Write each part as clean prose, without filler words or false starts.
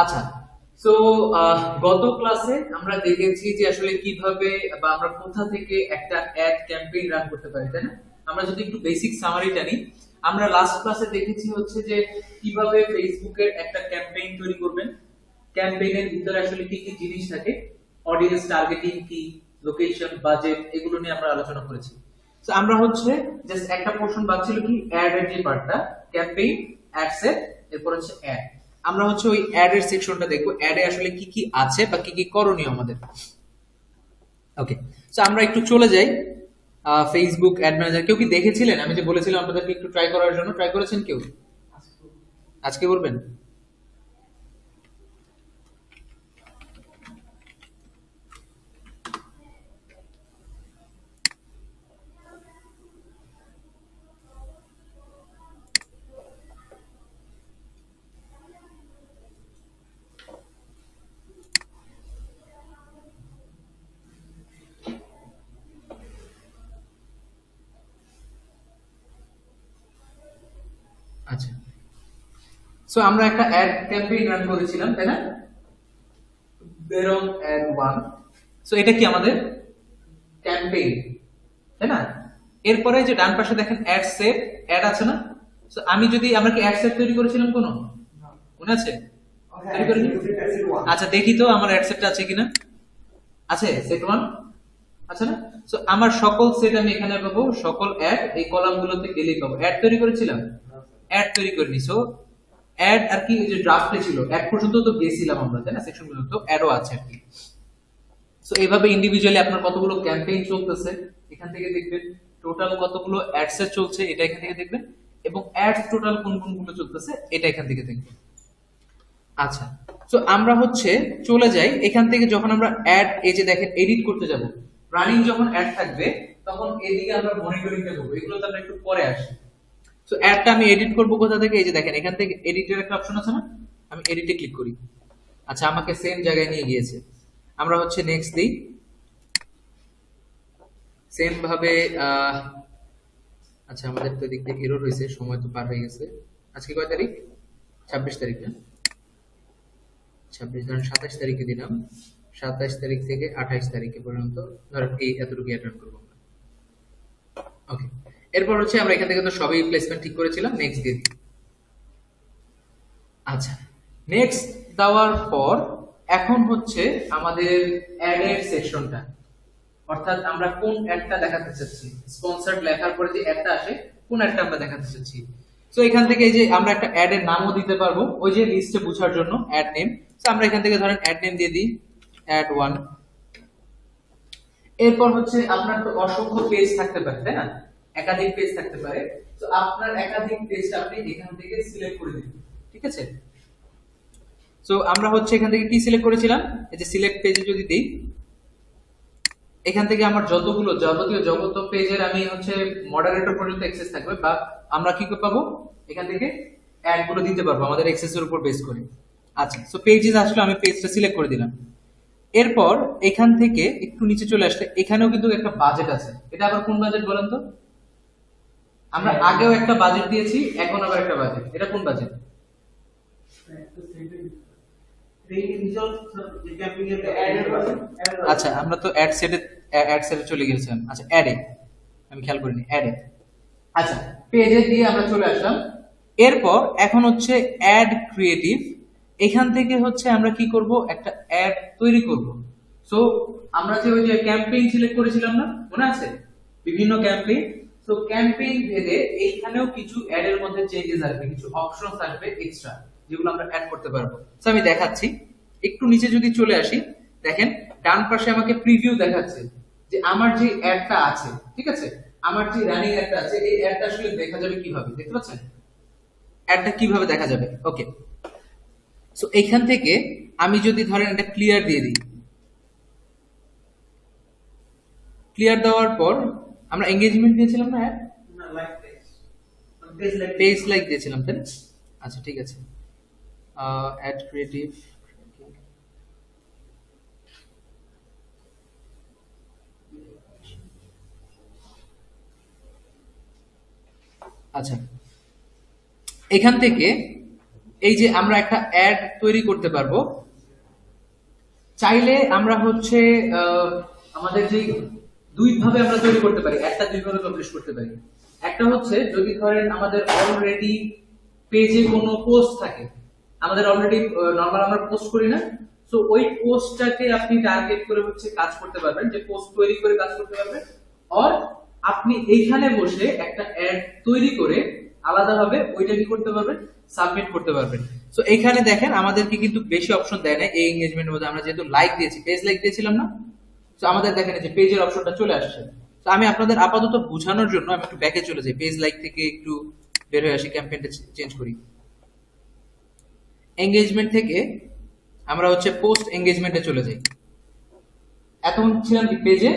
আচ্ছা, সো গত ক্লাসে আমরা দেখেছি যে আসলে কিভাবে বা আমরা কোথা থেকে একটা অ্যাড ক্যাম্পেইন রান করতে পারি, তাই না? আমরা যদি একটু বেসিক সামারিটা নিই, আমরা লাস্ট ক্লাসে দেখেছি হচ্ছে যে কিভাবে ফেসবুকের একটা ক্যাম্পেইন তৈরি করবেন, ক্যাম্পেইনের ভিতরে আসলে কি কি জিনিস থাকে, অডিয়েন্স টার্গেটিং কি, লোকেশন, বাজেট, এগুলো নিয়ে আমরা আলোচনা করেছি। তো আমরা হচ্ছে জাস্ট একটা পোর্শন বাদ ছিল কি, অ্যাড এর যে পার্টটা, ক্যাম্পেইন, অ্যাড সেট, এরপর হচ্ছে অ্যাড। আমরা হচ্ছে ওই অ্যাড এর সেকশনটা দেখবো, অ্যাডে আসলে কি কি আছে বা কি কি করণীয় আমাদের। ওকে, তো আমরা একটু চলে যাই ফেসবুক অ্যাড ম্যানেজার। কেউ কি দেখেছিলেন? আমি যে বলেছিলাম আপনাদেরকে একটু ট্রাই করার জন্য, ট্রাই করেছেন কেউ? আজকে বলবেন? আচ্ছা, সো আমরা একটা অ্যাড ক্যাম্পেইন রান করেছিলাম, তাই না? বেরং অ্যাড ওয়ান। সো এটা কি আমাদের ক্যাম্পেইন, তাই না? এরপরে যে ডান পাশে দেখেন অ্যাড সেট, অ্যাড আছে না? So আমি যদি, আমরা কি অ্যাড সেট তৈরি করেছিলাম কোনো, মনে আছে? তৈরি করিনি? আচ্ছা, দেখি তো আমার অ্যাড সেটটা আছে কিনা। আছে, সেট ওয়ান আছে না? সো আমার সকল সেট আমি এখানে পাবো, সকল অ্যাড এই কলাম গুলোতে গেলেই পাবো। অ্যাড তৈরি করেছিলাম, অ্যাড তৈরি করিনি। সো অ্যাড আর কি, ওই যে ড্রাফটে ছিল, অ্যাড পর্যন্ত তো গেছিলাম আমরা, তাই না? সেকশন পর্যন্ত অ্যাডও আছে আর কি। সো এইভাবে ইন্ডিভিজুয়ালি আপনার কতগুলো ক্যাম্পেইন চলতেছে এখান থেকে দেখবেন, টোটাল কতগুলো অ্যাডস চলছে এটা এখান থেকে দেখবেন, এবং অ্যাডস টোটাল কোন কোনগুলো চলতেছে এটা এখান থেকে দেখবেন। আচ্ছা, তো আমরা হচ্ছে চলে যাই এখান থেকে, যখন আমরা অ্যাড, এই যে দেখেন এডিট করতে যাব, রানিং যখন অ্যাড থাকবে তখন এদিকে আমরা মনিটরিংটা করবো, এগুলো তো আমরা একটু পরে আসি। তো অ্যাডটা আমি এডিট করবো কোথা থেকে? এই যে দেখেন এখান থেকে এডিটের একটা অপশন আছে না, আমি এডিটে ক্লিক করি। আচ্ছা, আমাকে সেম জায়গায় নিয়ে গিয়েছে। আমরা হচ্ছে নেক্সট দিই, সেম ভাবে। আহ আচ্ছা, আমাদের তো এদিক থেকে এরর হয়েছে, সময় তো পার হয়ে গেছে। আজকে কয় তারিখ? 26 তারিখ না? 26, ধরেন 27 তারিখে দিলাম। 27 তারিখ থেকে 28 তারিখে পর্যন্ত ধরেন এই এতটুকু অ্যাটেন্ড করবো আমরা। ওকে, এরপর হচ্ছে আমরা এখান থেকে তো সবই প্লেসমেন্ট ঠিক করেছিলাম, নেক্সট দিয়ে দিই। আচ্ছা, নেক্সট দেওয়ার পর এখন হচ্ছে আমাদের অ্যাডের সেকশনটা, অর্থাৎ আমরা কোন অ্যাডটা দেখাতে চাচ্ছি, স্পন্সর্ড লেখার পরে যে অ্যাডটা আসে, কোন অ্যাডটা আমরা দেখাতে চাচ্ছি। তো এখান থেকে এই যে আমরা একটা অ্যাড এর নামও দিতে পারবো, ওই যে লিস্টে বোঝার জন্য অ্যাড নেম। তো আমরা এখান থেকে ধরেন অ্যাড নেম দিয়ে দিই, অ্যাড ওয়ান। এরপর হচ্ছে আপনার তো অসংখ্য পেজ থাকতে পারে, তাই না? একাধিক পেজ থাকতে পারে। তো আপনার একাধিক পেজটা আপনি এখান থেকে সিলেক্ট করে দিন, ঠিক আছে? তো আমরা হচ্ছে এখান থেকে কি সিলেক্ট করেছিলাম, এই যে সিলেক্ট পেজে যদি দিই, এখান থেকে আমার যতগুলো যাবতীয় জগত পেজের আমি হচ্ছে মডারেটর পর্যন্ত অ্যাক্সেস থাকবে, বা আমরা কি করে পাবো, এখান থেকে অ্যাড গুলো দিতে পারবো আমাদের অ্যাক্সেসের উপর বেস করে। আচ্ছা, সো পেজেস আসলে আমি পেজটা সিলেক্ট করে দিলাম। এরপর এখান থেকে একটু নিচে চলে আসলে এখানেও কিন্তু একটা বাজেট আছে। এটা আবার কোন বাজেট বলেন তো? আমরা আগেও একটা বাজেট দিয়েছি, এখন আবার একটা বাজেট, এটা কোন বাজেট? আচ্ছা, আমরা তো অ্যাড সেটে চলে গেছিলাম। আচ্ছা, অ্যাডে আমি খেয়াল করিনি, অ্যাডে। আচ্ছা, পেজে দিয়ে আমরা চলে আসলাম। এরপর এখন হচ্ছে অ্যাড ক্রিয়েটিভ। এখান থেকে হচ্ছে আমরা কি করব, একটা অ্যাড তৈরি করব। সো আমরা যে ওই যে ক্যাম্পেইন সিলেক্ট করেছিলাম না, মনে আছে? বিভিন্ন ক্যাম্পেইন। সো ক্যাম্পেইন ভেদে এইখানেও কিছু অ্যাড এর মধ্যে চেঞ্জেস আসবে, কিছু অপশনস আসবে এক্সট্রা, যেগুলো আমরা অ্যাড করতে পারবো। সো আমি দেখাচ্ছি, একটু নিচে যদি চলে আসি, দেখেন ডান পাশে আমাকে প্রিভিউ দেখাচ্ছে যে আমার যে অ্যাডটা আছে, ঠিক আছে, আমার যে রানিং অ্যাডটা আছে, এই অ্যাডটা আসলে দেখা যাবে কিভাবে, দেখতে পাচ্ছেন অ্যাডটা কিভাবে দেখা যাবে? ওকে, সো এইখান থেকে আমি যদি ধরেন এটা ক্লিয়ার দিয়ে দিই, ক্লিয়ার দেওয়ার পর আমরা এঙ্গেজমেন্ট দিয়েছিলাম না, পেজ লাইক দিয়েছিলাম, তাই না? আচ্ছা, ঠিক আছে। Add creative. আচ্ছা, এখান থেকে এই যে আমরা একটা অ্যাড তৈরি করতে পারবো, চাইলে আমরা হচ্ছে আমাদের যে দুই ভাবে আমরা তৈরি করতে পারি, একটা দুই ভাবে পাবলিশ করতে পারি। একটা হচ্ছে যদি ধরেন আমাদের অলরেডি পেজে কোনো পোস্ট থাকে, আমাদের অলরেডি নরমাল আমরা পোস্ট করি না, সো ওই পোস্টটাকে আপনি টার্গেট করে হচ্ছে কাজ করতে পারবেন, যে পোস্ট তৈরি করে কাজ করতে পারবেন। আর আপনি এইখানে বসে একটা অ্যাড তৈরি করে আলাদাভাবে ওইটা কি করতে পারবেন, সাবমিট করতে পারবেন। সো এইখানে দেখেন আমাদেরকে কিন্তু বেশি অপশন দেয় না এই এঙ্গেজমেন্টের মধ্যে। আমরা যেহেতু লাইক দিয়েছি, পেজ লাইক দিয়েছিলাম না, তো আমাদের দেখেন যে পেজের অপশনটা চলে আসছে। তো আমি আপনাদের আপাতত বোঝানোর জন্য আমি একটু ব্যাকে চলে যাই, পেজ লাইক থেকে একটু বের হয়ে আসি, ক্যাম্পেইনটা চেঞ্জ করি। এঙ্গেজমেন্ট থেকে আমরা হচ্ছে পোস্ট এঙ্গেজমেন্টে চলে যাই। এখন ছিলাম পেজে,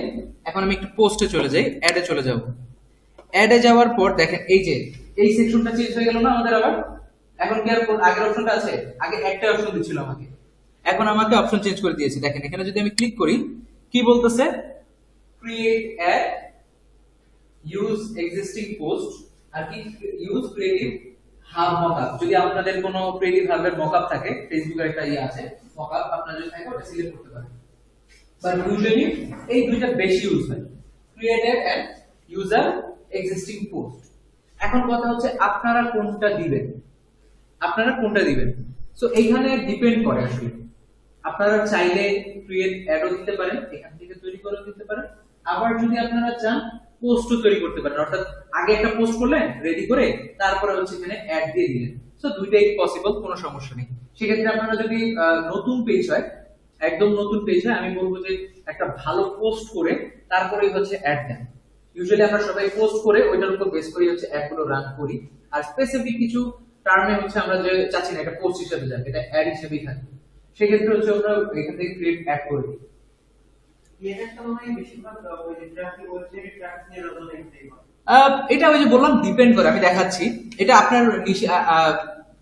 এখন আমি একটু পোস্টে চলে যাই, অ্যাডে চলে যাব। অ্যাডে যাওয়ার পর দেখেন এই যে এই সেকশনটা চেঞ্জ হয়ে গেল না আমাদের আবার। এখন কি আর আগের অপশনটা আছে? আগে একটা অপশন দিছিল আমাকে, এখন আমাকে অপশন চেঞ্জ করে দিয়েছে। দেখেন এখানে যদি আমি ক্লিক করি, কি বলতেছে, create ad, use existing post, আর কি ইউজ ক্রিয়েটিভ হাব মকআপ। যদি আপনাদের কোনো ক্রিয়েটিভ হাবের মকআপ থাকে, ফেসবুকের একটা ইয়ে আছে মকআপ, আপনারা যদি থাকে ওটা সিলেক্ট করতে পারেন। বাট ইউজুয়ালি এই দুইটা বেশি ইউজ হয়, created and user existing post. এখন কথা হচ্ছে আপনারা কোনটা দিবেন, আপনারা কোনটা দিবেন। সো এইখানে ডিপেন্ড করে আসলে, আপনারা চাইলে ক্রিয়েট অ্যাডও দিতে পারেন, এখান থেকে তৈরি করে দিতে পারেন। আবার যদি আপনারা চান পোস্টও তৈরি করতে পারেন, অর্থাৎ আগে একটা পোস্ট করলেন রেডি করে, তারপরে হচ্ছে এখানে অ্যাড দিয়ে দিলেন। সো দুইটাই পসিবল, কোনো সমস্যা নেই। সেক্ষেত্রে আপনারা যদি নতুন পেজ হয়, একদম নতুন পেজ হয়, আমি বলবো যে একটা ভালো পোস্ট করে তারপরেই হচ্ছে অ্যাড দেন। ইউজুয়ালি আমরা সবাই পোস্ট করে ওইটার উপর বেস করে হচ্ছে অ্যাডগুলো রান করি। আর স্পেসিফিক কিছু টার্মে হচ্ছে আমরা যে চাচ্ছি না এটা পোস্ট হিসেবে যাক, এটা অ্যাড হিসেবেই থাকবে, সেক্ষেত্রে হচ্ছে আমরা এখান থেকে ক্রিয়েট অ্যাড করে দিই। এটা ওই যে বললাম ডিপেন্ড করে, আমি দেখাচ্ছি। এটা আপনার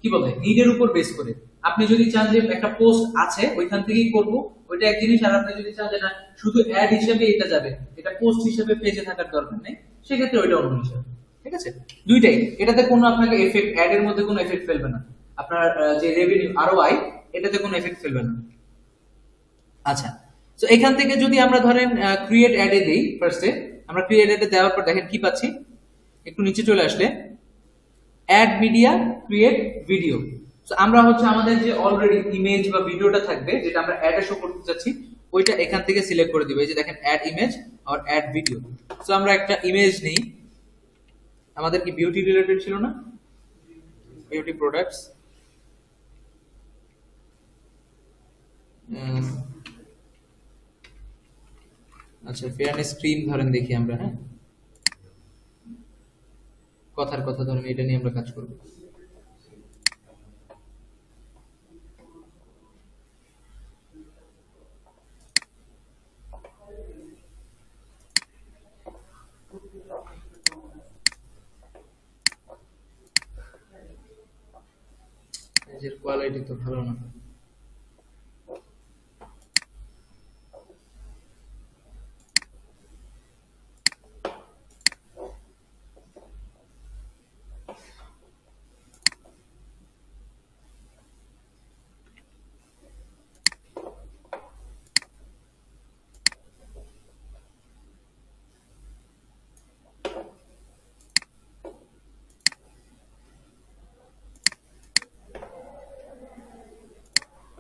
কি বলে নিডের উপর বেস করে। আপনি যদি চান যে একটা পোস্ট আছে ওইখান থেকেই করব, ওইটা এক জিনিস। আর আপনি যদি চান যে না শুধু অ্যাড হিসেবে এটা যাবে, এটা পোস্ট হিসেবে পেজে থাকার দরকার নেই, সেক্ষেত্রে ওইটা অন্য হিসাবে। ঠিক আছে, দুইটাই। এটাতে কোনো আপনাকে এফেক্ট, অ্যাড এর মধ্যে কোনো এফেক্ট ফেলবে না, আপনার যে রেভিনিউ আরওআই এটাতে কোনো এফেক্ট ফেলবে না। আচ্ছা, তো এখান থেকে যদি আমরা ধরেন ক্রিয়েট অ্যাডে দেই, ফার্স্টে আমরা ক্রিয়েট অ্যাডে দেওয়ার পর দেখেন কি পাচ্ছি, একটু নিচে চলে আসলে অ্যাড মিডিয়া ক্রিয়েট ভিডিও। তো আমরা হচ্ছে আমাদের যে অলরেডি ইমেজ বা ভিডিওটা থাকবে, যেটা আমরা অ্যাডে শো করতে চাচ্ছি, ওইটা এখান থেকে সিলেক্ট করে দিব। এই যে দেখেন অ্যাড ইমেজ আর অ্যাড ভিডিও। তো আমরা একটা ইমেজ নেই, আমাদের কি বিউটি রিলেটেড ছিল না, বিউটি প্রোডাক্টস। আচ্ছা, ফেয়ারনেস ক্রিম ধরেন দেখি আমরা, হ্যাঁ কথার কথা ধরেন এটা নিয়ে আমরা কাজ করব। এর কোয়ালিটি তো ভালো না।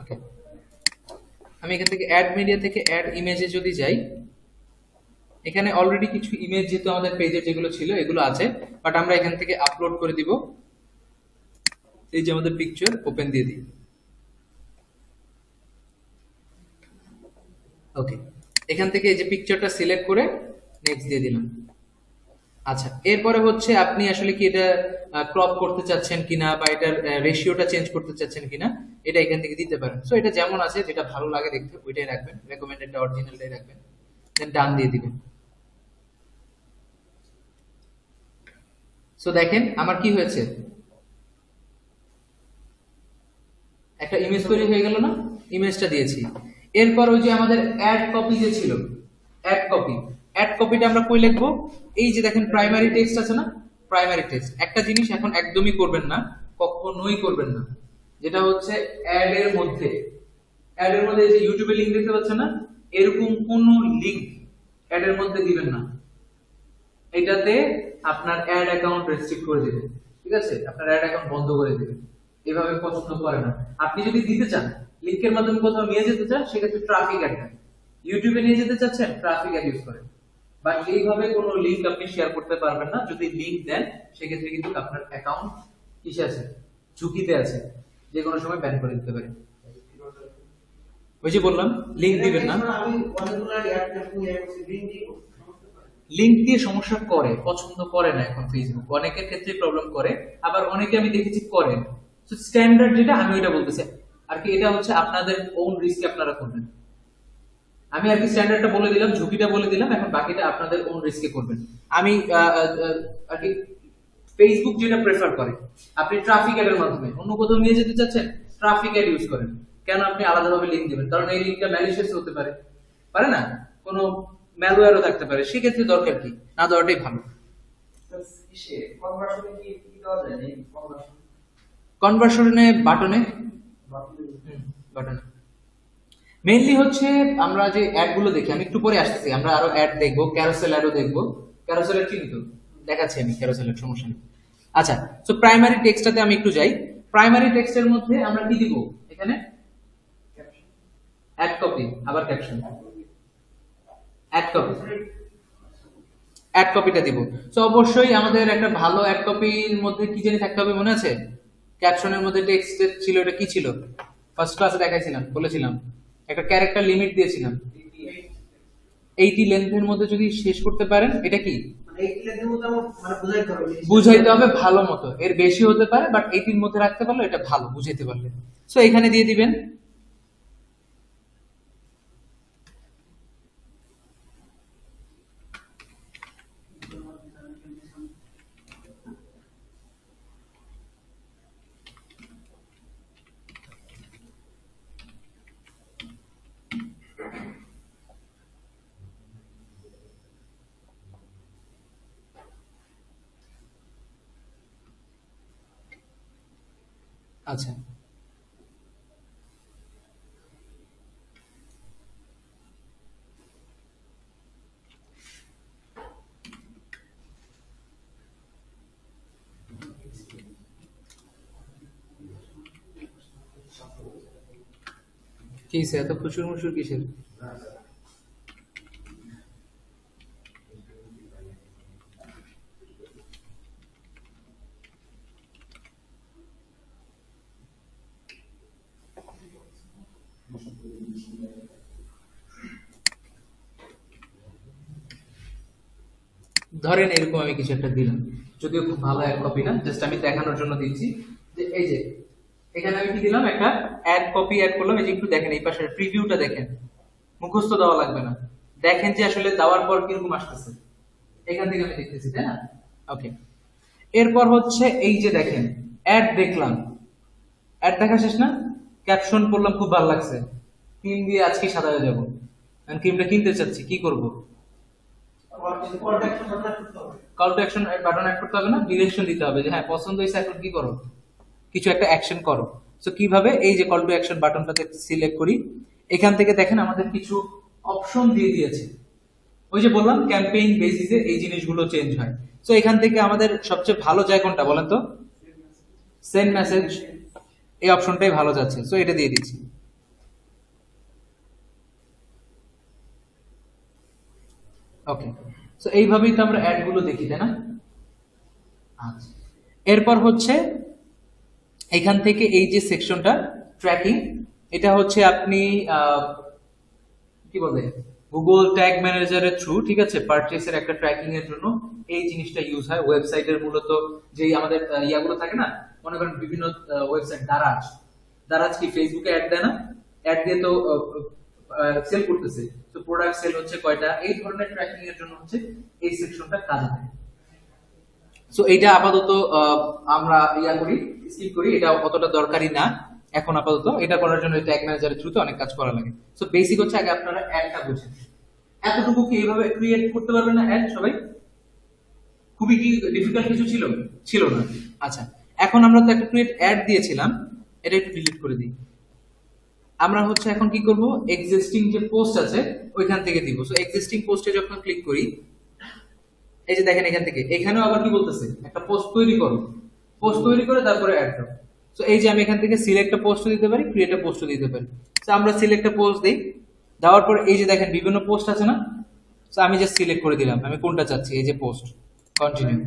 ওকে, আমি এখান থেকে অ্যাড মিডিয়া থেকে অ্যাড ইমেজে যদি যাই, এখানে অলরেডি কিছু ইমেজ যেহেতু আমাদের পেজে যেগুলো ছিল এগুলো আছে, বাট আমরা এখান থেকে আপলোড করে দিব। এই যে আমাদের পিকচার, ওপেন দিয়ে দিই। ওকে, এখান থেকে এই যে পিকচারটা সিলেক্ট করে নেক্সট দিয়ে দিলাম। আচ্ছা, এরপরে হচ্ছে আপনি আসলে কি এটা ক্রপ করতে চাচ্ছেন কিনা, বা এটার রেশিওটা চেঞ্জ করতে চাচ্ছেন কিনা, এটা এখান থেকে দিতে পারেন। সো এটা যেমন আছে, যেটা ভালো লাগে দেখতে ওইটাই রাখবেন, রেকমেন্ডেডটা অরিজিনালটাই রাখবেন, দেন ডান দিয়ে দিবেন। সো দেখেন আমার কি হয়েছে, একটা ইমেজ তৈরি হয়ে গেল না, ইমেজটা দিয়েছি। এরপর ওই যে আমাদের অ্যাড কপি যে ছিল, অ্যাড কপি, অ্যাড কপিটা আমরা কই লিখবো, এই যে দেখেন প্রাইমারি টেক্সট আছে না, প্রাইমারি টেক্সট। একটা জিনিস এখন একদমই করবেন না, কখনোই করবেন না, যেটা হচ্ছে অ্যাড এর মধ্যে, এই যে ইউটিউবে লিংক দেখতে পাচ্ছেন না, এরকম কোন লিংক অ্যাড এর মধ্যে দিবেন না। এটাতে আপনার অ্যাড অ্যাকাউন্ট রেস্ট্রিক্ট করে দিবে, ঠিক আছে, আপনার অ্যাড অ্যাকাউন্ট বন্ধ করে দিবে। এভাবে পছন্দ করে না। আপনি যদি দিতে চান, লিংকের মাধ্যমে কোথাও নিয়ে যেতে চান, সেক্ষেত্রে ট্রাফিক অ্যাড দেন। ইউটিউবে নিয়ে যেতে চাচ্ছেন, ট্রাফিক অ্যাড ইউজ করেন। বাট এইভাবে কোনো লিংক আপনি শেয়ার করতে পারবেন না। যদি লিংক দেন, সেক্ষেত্রে কিন্তু আপনার অ্যাকাউন্ট কিসে আছে, ঝুঁকিতে আছে, যে কোনো সময় ব্যান করে দিতে পারে। ওই যে বললাম লিংক দিবেন না। লিংক দিয়ে সমস্যা করে, পছন্দ করে না এখন ফেসবুক, অনেকের ক্ষেত্রে প্রবলেম করে, আবার অনেকে আমি দেখেছি করেন। তো স্ট্যান্ডার্ড যেটা আমি ওইটা বলতেছি আর কি, এটা হচ্ছে আপনাদের ওন রিস্কে আপনারা করবেন। আমি আর কি স্ট্যান্ডার্ডটা বলে দিলাম, ঝুঁকিটা বলে দিলাম, এখন বাকিটা আপনাদের ওন রিস্কে করবেন। আমি আর কি ফেসবুক যেটা প্রেফার করে, আপনি ট্রাফিক অ্যাডের মাধ্যমে অন্য কোথাও নিয়ে যেতে চাচ্ছেন, ট্রাফিক অ্যাড ইউজ করেন। কেন আপনি আলাদাভাবে লিংক দিবেন? কারণ এই লিংকটা ম্যালিশিয়াস হতে পারে, পারে না, কোনো ম্যালওয়্যারও থাকতে পারে, সেক্ষেত্রে দরকার কি না দেওয়াটাই ভালো। কনভার্সনে বাটনে মেইনলি হচ্ছে আমরা যে অ্যাড গুলো দেখি, আমি একটু পরে আসতেছি, আমরা আরো অ্যাড দেখবো, ক্যারোসেল অ্যাডও দেখবো। ক্যারোসেলের চিনি তো, দেখাচ্ছি আমি ক্যারোসেলের, সমস্যা নেই। আচ্ছা, তো প্রাইমারি টেক্সটটাতে আমি একটু যাই। প্রাইমারি টেক্সটের মধ্যে আমরা কি দিব এখানে? অ্যাড কপি, আবার ক্যাপশন, অ্যাড কপি, অ্যাড কপিটা দিব। তো অবশ্যই আমাদের একটা ভালো অ্যাড কপির মধ্যে কি জানি থাকতে হবে, মনে আছে? ক্যাপশনের মধ্যে টেক্সট ছিল, এটা কি ছিল? ফার্স্ট ক্লাসে দেখাইছিলাম, বলেছিলাম একটা ক্যারেক্টার লিমিট দিয়েছিলাম, 80 লেন্থের মধ্যে যদি শেষ করতে পারেন, এটা কি বুঝাইতে হবে ভালো মতো। এর বেশি হতে পারে, বাট 80 মধ্যে রাখতে পারলে এটা ভালো বুঝাইতে পারলে। সো এখানে দিয়ে দিবেন। আচ্ছা, কি এত খুশুর মুসুর কিসের? ধরেন এরকম আমি কিছু একটা দিলাম, যদিও খুব ভালো এক কপি না, জাস্ট আমি দেখানোর জন্য দিচ্ছি যে এই যে এখানে আমি কি দিলাম, একটা অ্যাড কপি অ্যাড করলাম। এই যে একটু দেখেন, এই পাশের প্রিভিউটা দেখেন, মুখস্থ দেওয়া লাগবে না, দেখেন যে আসলে দেওয়ার পর কিরকম আসতেছে, এখান থেকে আমি দেখতেছি, তাই না? ওকে, এরপর হচ্ছে এই যে দেখেন অ্যাড দেখলাম, অ্যাড দেখা শেষ না, ক্যাপশন পড়লাম, খুব ভালো লাগছে, ক্রিম দিয়ে আজকে সাদা হয়ে যাবো, ক্রিমটা কিনতে চাচ্ছি, কি করব? Call to action button add করতে হবে না, ডিরেকশন দিতে হবে যে হ্যাঁ পছন্দ হয়েছে, এখন কি করো, কিছু একটা অ্যাকশন করো। সো কিভাবে? এই যে কল টু অ্যাকশন বাটনটাতে সিলেক্ট করি, এখান থেকে দেখেন আমাদের কিছু অপশন দিয়ে দিয়েছে। ওই যে বললাম ক্যাম্পেইন বেসিসে এই জিনিসগুলো চেঞ্জ হয়। সো এখান থেকে আমাদের সবচেয়ে ভালো যায় কোনটা বলেন তো? সেন্ড মেসেজ, এই অপশনটাই ভালো যাচ্ছে, সো এটা দিয়ে দিচ্ছি। ওকে, সো এইভাবেই তো আমরা অ্যাড গুলো দেখি, তাই না? আচ্ছা, এরপর হচ্ছে এখান থেকে এই যে সেকশনটা ট্র্যাকিং, এটা হচ্ছে আপনি কি বলে গুগল ট্যাগ ম্যানেজারের থ্রু, ঠিক আছে, পারচেসের একটা ট্র্যাকিং এর জন্য এই জিনিসটা ইউজ হয়। ওয়েবসাইটের মূলত যেই আমাদের ইয়াগুলো থাকে না, মনে করেন বিভিন্ন ওয়েবসাইট, দারাজ, দারাজ কি ফেসবুকে অ্যাড দেয় না? অ্যাড দিয়ে তো সেল করতেছে, তো প্রোডাক্ট সেল হচ্ছে কয়টা, এই ধরনের ট্র্যাকিং এর জন্য হচ্ছে এই সেকশনটা কাজে দেয়। সো এইটা আপাতত আমরা ইয়া করি, স্কিপ করি, এটা অতটা দরকারি না এখন আপাতত। এটা করার জন্য ট্যাগ ম্যানেজারের থ্রুতে অনেক কাজ করা লাগে। সো বেসিক হচ্ছে আগে আপনারা অ্যাডটা বুঝেন। এতটুকু কি এইভাবে ক্রিয়েট করতে পারবেন না অ্যাড সবাই? খুবই কি ডিফিকাল্ট কিছু ছিল? ছিল না। আচ্ছা, এখন আমরা তো একটা ক্রিয়েট অ্যাড দিয়েছিলাম, এটা একটু ডিলিট করে দিই। আমরা হচ্ছে এখন কি করব, এক্সিস্টিং যে পোস্ট আছে ওইখান থেকে দিব। সো এক্সিস্টিং পোস্টে যখন ক্লিক করি, এই যে দেখেন এখান থেকে এখানেও আবার কি বলতেছে, একটা পোস্ট তৈরি করো, পোস্ট তৈরি করে তারপরে অ্যাড দাও। সো এই যে আমি এখান থেকে সিলেক্ট আ পোস্ট দিতে পারি, ক্রিয়েট আ পোস্ট দিতে পারি। সো আমরা সিলেক্ট আ পোস্ট দেই, দেওয়ার পর এই যে দেখেন বিভিন্ন পোস্ট আছে না, সো আমি জাস্ট সিলেক্ট করে দিলাম আমি কোনটা চাচ্ছি, এই যে পোস্ট, কন্টিনিউ।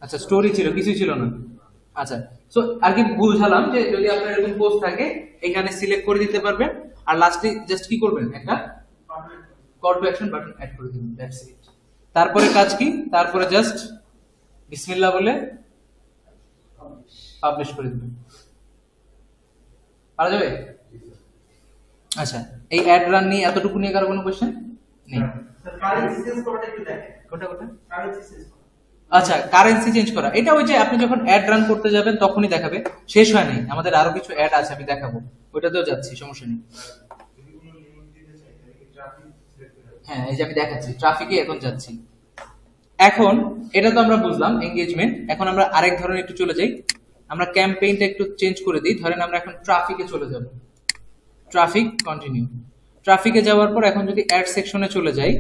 আচ্ছা স্টোরি ছিল, কিছুই ছিল না। আচ্ছা, সো আর কি বুঝালাম যে যদি আপনার এরকম পোস্ট থাকে এখানে সিলেক্ট করে দিতে পারবেন, আর লাস্টে জাস্ট কি করবেন, একটা call to action button add করে দিবেন, দ্যাটস ইট। তারপরে কাজ কি, তারপরে জাস্ট বিসমিল্লাহ বলে পাবলিশ করে দিবেন, পারা যাবে? আচ্ছা, এই অ্যাড রান নিয়ে এতটুকু নিয়ে কারো কোনো কোশ্চেন নেই? কোনটা কোনটা? আচ্ছা, কারেন্সি চেঞ্জ করা, এটা ওই যে আপনি যখন অ্যাড রান করতে যাবেন তখনই দেখাবে, শেষ হয় নাই, আমাদের আরো কিছু অ্যাড আছে আমি দেখাবো, ওইটাতেও যাচ্ছি, সমস্যা নেই। হ্যাঁ, এই যে আমি দেখাচ্ছি ট্রাফিকে এখন যাচ্ছি। এখন এটা তো আমরা বুঝলাম এঙ্গেজমেন্ট, এখন আমরা আরেক ধরনের একটু চলে যাই, আমরা ক্যাম্পেইনটা একটু চেঞ্জ করে দিই। ধরেন আমরা এখন ট্রাফিকে চলে যাব, ট্রাফিক কন্টিনিউ। ট্রাফিকে যাওয়ার পর এখন যদি অ্যাড সেকশনে চলে যাই,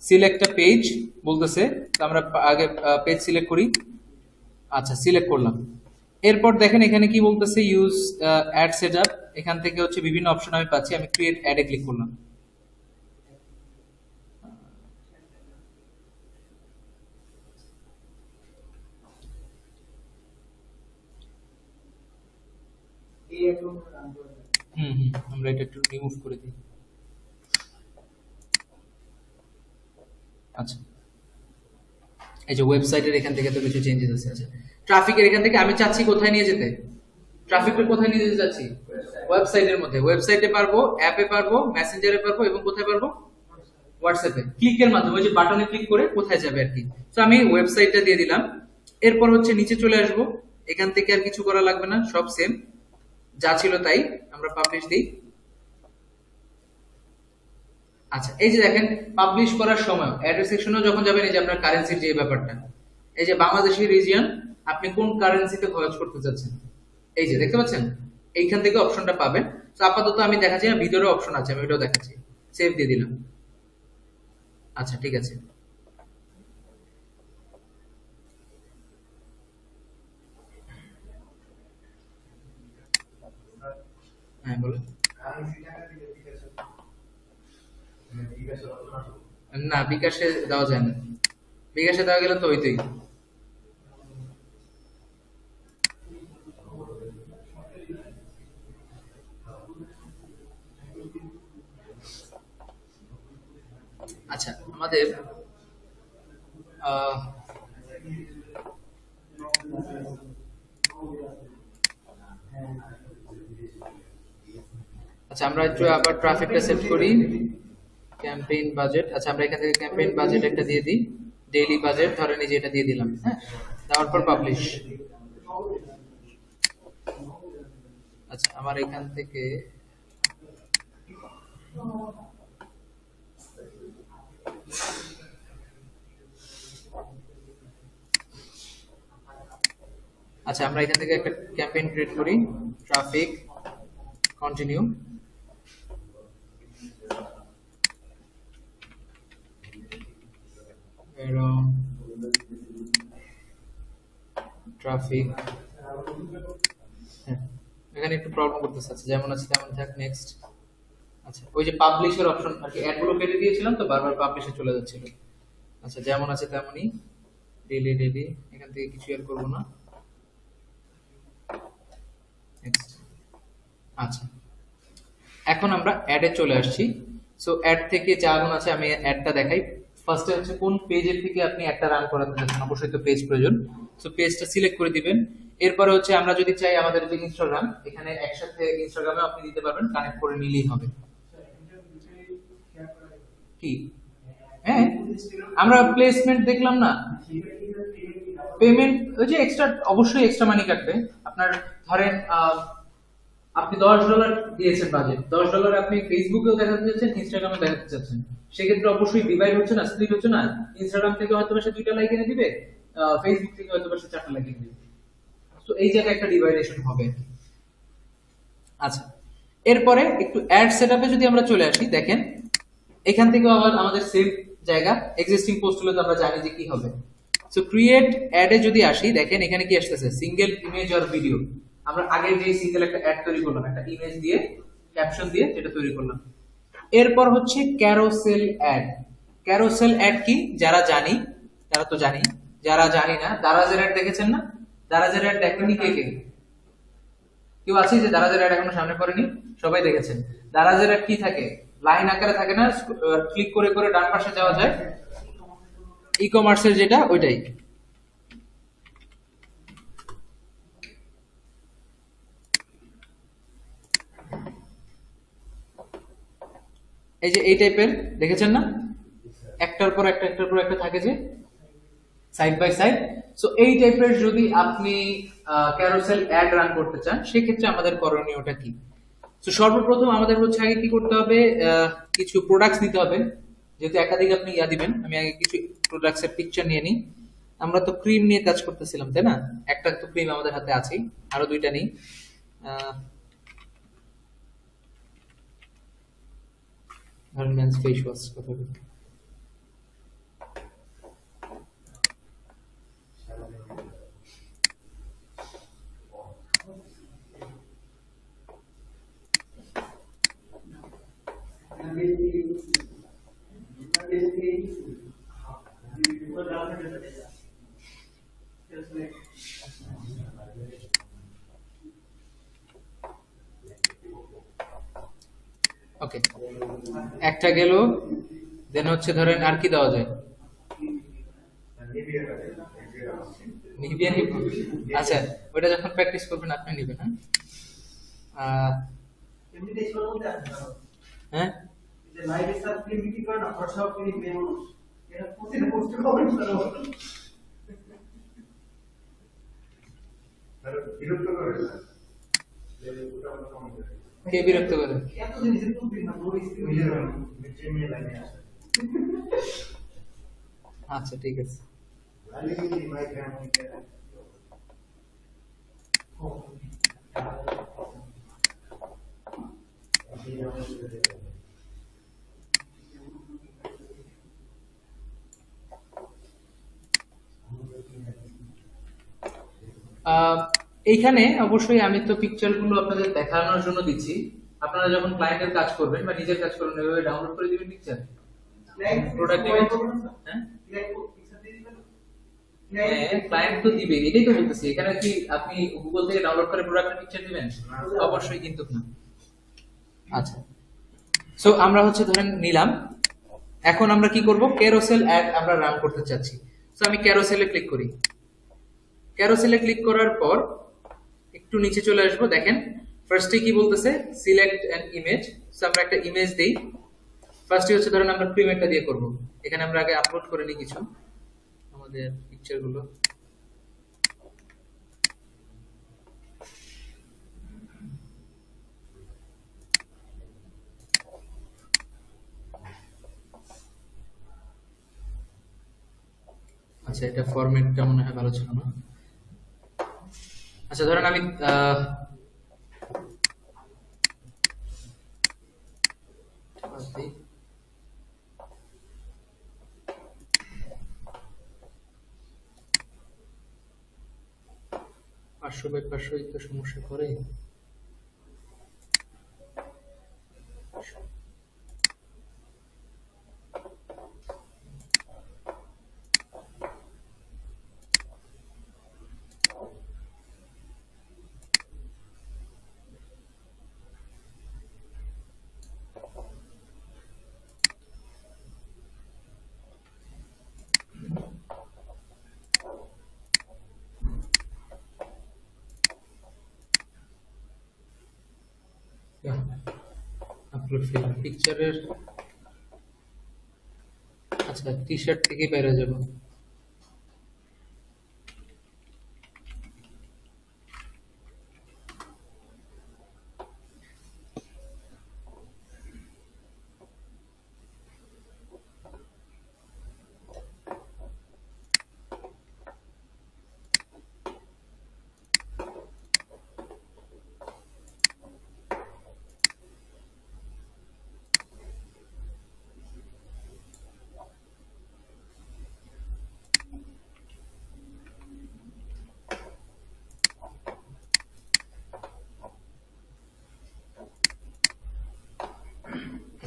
সিলেক্ট আ পেজ বলতেছে, তো আমরা আগে পেজ সিলেক্ট করি। আচ্ছা, সিলেক্ট করলাম। এরপর দেখেন এখানে কি বলতেছে, ইউজ অ্যাড সেটআপ, এখান থেকে হচ্ছে বিভিন্ন অপশন আমি পাচ্ছি, আমি ক্রিয়েট অ্যাডে ক্লিক করলাম। আমরা এটা একটু রিমুভ করে দিই। আচ্ছা, এই যে ওয়েবসাইটের এখান থেকে তো কিছু চেঞ্জেস আছে। আচ্ছা, ট্রাফিকের এখান থেকে আমি চাচ্ছি কোথায় নিয়ে যেতে, ট্রাফিকটা কোথায় নিয়ে যেতে চাচ্ছি, ওয়েবসাইটের মধ্যে। ওয়েবসাইটে পারবো, অ্যাপে পারবো, মেসেঞ্জারে পারবো, এবং কোথায় পারবো, হোয়াটসঅ্যাপে। ক্লিকের মাধ্যমে ওই যে বাটনে ক্লিক করে কোথায় যাবে আর কি। তো আমি ওয়েবসাইটটা দিয়ে দিলাম। এরপর হচ্ছে নিচে চলে আসব, এখান থেকে আর কিছু করা লাগবে না, সব সেম যা ছিল তাই, আমরা পাবলিশ দিই। আচ্ছা, এই যে দেখেন পাবলিশ করার সময় অ্যাড্রেস সেকশনেও যখন যাবেন, এই যে আপনার কারেন্সির যে ব্যাপারটা, এই যে বাংলাদেশি রিজিয়ন, আপনি কোন কারেন্সিতে খরচ করতে চাচ্ছেন, এই যে দেখতে পাচ্ছেন এইখান থেকে অপশনটা পাবেন। তো আপাতত আমি দেখাচ্ছি না, ভিতরে অপশন আছে, আমি ওটাও দেখাচ্ছি, সেভ দিয়ে দিলাম। আচ্ছা ঠিক আছে। হ্যাঁ বলো। না, বিকাশে দেওয়া যায় না, বিকাশে দেওয়া গেলে তো হইতোই। আচ্ছা, আমাদের আহ, আচ্ছা আমরা একটু আবার ট্রাফিকটা সেট করি, ক্যাম্পেইন বাজেট। আচ্ছা, আমরা এখান থেকে ক্যাম্পেইন বাজেট একটা দিয়ে দিই, ডেইলি বাজেট ধরেন এই যে এটা দিয়ে দিলাম। হ্যাঁ, দেওয়ার পর পাবলিশ। আচ্ছা, আমার এখান থেকে আচ্ছা, আমরা এখান থেকে একটা ক্যাম্পেইন ক্রিয়েট করি, ট্রাফিক কন্টিনিউ। ট্রাফিক, হ্যাঁ এখানে একটু প্রবলেম করতেছে। আচ্ছা, যেমন আছে তেমন থাক, নেক্সট। আচ্ছা, ওই যে পাবলিশের অপশন আর কি, অ্যাডগুলো কেটে দিয়েছিলাম তো বারবার পাবলিশে চলে যাচ্ছিল। আচ্ছা, যেমন আছে তেমনই, ডেইলি ডেইলি, এখান থেকে কিছু আর করবো না, নেক্সট। আচ্ছা, এখন আমরা অ্যাডে চলে আসছি। সো অ্যাড থেকে যা গুণ আছে আমি অ্যাডটা দেখাই। ফার্স্টে হচ্ছে কোন পেজের থেকে আপনি একটা রান করাতে চাচ্ছেন, অবশ্যই তো পেজ প্রয়োজন। সো পেজটা সিলেক্ট করে দিবেন। এরপরে হচ্ছে আমরা যদি চাই আমাদের যে ইনস্টাগ্রাম, এখানে একসাথে ইনস্টাগ্রামে আপনি দিতে পারবেন, কানেক্ট করে নিলেই হবে। কি? হ্যাঁ, আমরা প্লেসমেন্ট দেখলাম না, পেমেন্ট ওই যে এক্সট্রা, অবশ্যই এক্সট্রা মানি কাটবে আপনার। ধরেন আপনি $10 দিয়েছেন বাজেট, $10 আপনি ফেসবুকেও দেখাতে চাচ্ছেন, ইনস্টাগ্রামে দেখাতে চাচ্ছেন, সেক্ষেত্রে অবশ্যই ডিভাইড হচ্ছে না, স্প্লিট হচ্ছে না। ইনস্টাগ্রাম থেকে হয়তো সে 2টা লাইক এনে দিবে, ফেসবুক থেকে হয়তো সে 4টা লাইক এনে দিবে। তো এই জায়গায় একটা ডিভাইডেশন হবে। আচ্ছা, এরপরে একটু অ্যাড সেটআপে যদি আমরা চলে আসি, দেখেন এখান থেকে আবার আমাদের সেভ জায়গা এক্সিস্টিং পোস্ট হলে তো আমরা জানি যে কি হবে। সো ক্রিয়েট অ্যাডে যদি আসি, দেখেন এখানে কি আসতেছে, সিঙ্গেল ইমেজ অর ভিডিও। আমরা আগে যে সিঙ্গেল একটা অ্যাড তৈরি করলাম, একটা ইমেজ দিয়ে ক্যাপশন দিয়ে যেটা তৈরি করলাম। এরপর হচ্ছে ক্যারোসেল অ্যাড। ক্যারোসেল অ্যাড কি, যারা জানি তারা তো জানি, যারা জানি না, দারাজের অ্যাড দেখেছেন না? দারাজের অ্যাড দেখেননি কে কে? কেউ আছে যে দারাজের অ্যাড এখনো সামনে পড়েনি? সবাই দেখেছেন। দারাজের অ্যাড কি থাকে, লাইন আকারে থাকে না, ক্লিক করে করে ডান পাশে যাওয়া যায়, ই কমার্সের যেটা ওইটাই। এই যে এই টাইপের দেখেছেন না, একটার পর একটা একটার পর একটা থাকে যে সাইড বাই সাইড। সো এই টাইপের যদি আপনি ক্যারোসেল অ্যাড রান করতে চান, সেক্ষেত্রে আমাদের করণীয়টা কি? তো সর্বপ্রথম আমাদের হচ্ছে আগে কি করতে হবে, কিছু প্রোডাক্টস নিতে হবে। যেহেতু একাধিক আপনি দিবেন, আমি আগে কিছু প্রোডাক্টস এর পিকচার নিয়ে নিই। আমরা তো ক্রিম নিয়ে কাজ করতেছিলাম, তাই না? একটা তো ক্রিম আমাদের হাতে আছেই, আরো দুইটা নেই। ধরেন মেন্স ফেস ওয়াশ কথা বলি। ওকে, একটা গেল। দেন হচ্ছে ধরেন আর কি দেওয়া যায়, নিভিয়া নিব। আচ্ছা, ওটা যখন প্র্যাকটিস করবেন আপনি নিবেন। হ্যাঁ হ্যাঁ, কে বিরক্ত করে? আচ্ছা ঠিক আছে। এইখানে অবশ্যই আমি তো পিকচার গুলো আপনাদের দেখানোর জন্য দিচ্ছি। আপনারা যখন ক্লায়েন্টের কাজ করবেন বা নিজের কাজ করবেন, এভাবে ডাউনলোড করে দিবেন পিকচার, প্রোডাক্ট ইমেজ। হ্যাঁ, ক্লায়েন্ট তো দিবে, এটাই তো বলতেছি। এখানে কি আপনি গুগল থেকে ডাউনলোড করে প্রোডাক্টের পিকচার দিবেন? অবশ্যই কিন্তু না। আচ্ছা, সো আমরা হচ্ছে ধরেন নিলাম। এখন আমরা কি করব, ক্যারোসেল অ্যাড আমরা রান করতে চাচ্ছি। সো আমি ক্যারোসেলে ক্লিক করি। ক্যারোসেলে ক্লিক করার পর একটু নিচে চলে আসবো, দেখেন ফার্স্টে কি বলতেছে, সিলেক্ট অ্যান ইমেজ। সো আমরা একটা ইমেজ দেই। ফার্স্টে হচ্ছে ধরেন আমরা প্রিমেটটা দিয়ে করব। এখানে আমরা আগে আপলোড করে নিই কিছু আমাদের পিকচার গুলো। আচ্ছা, এটা ফরম্যাটটা মনে হয় ভালো ছিল না। আচ্ছা ধরেন আমি 500 বাই 500 তো সমস্যা করে। আপলোড ফিল পিকচারের। আচ্ছা, টি শার্ট থেকে বের হয়ে যাবো।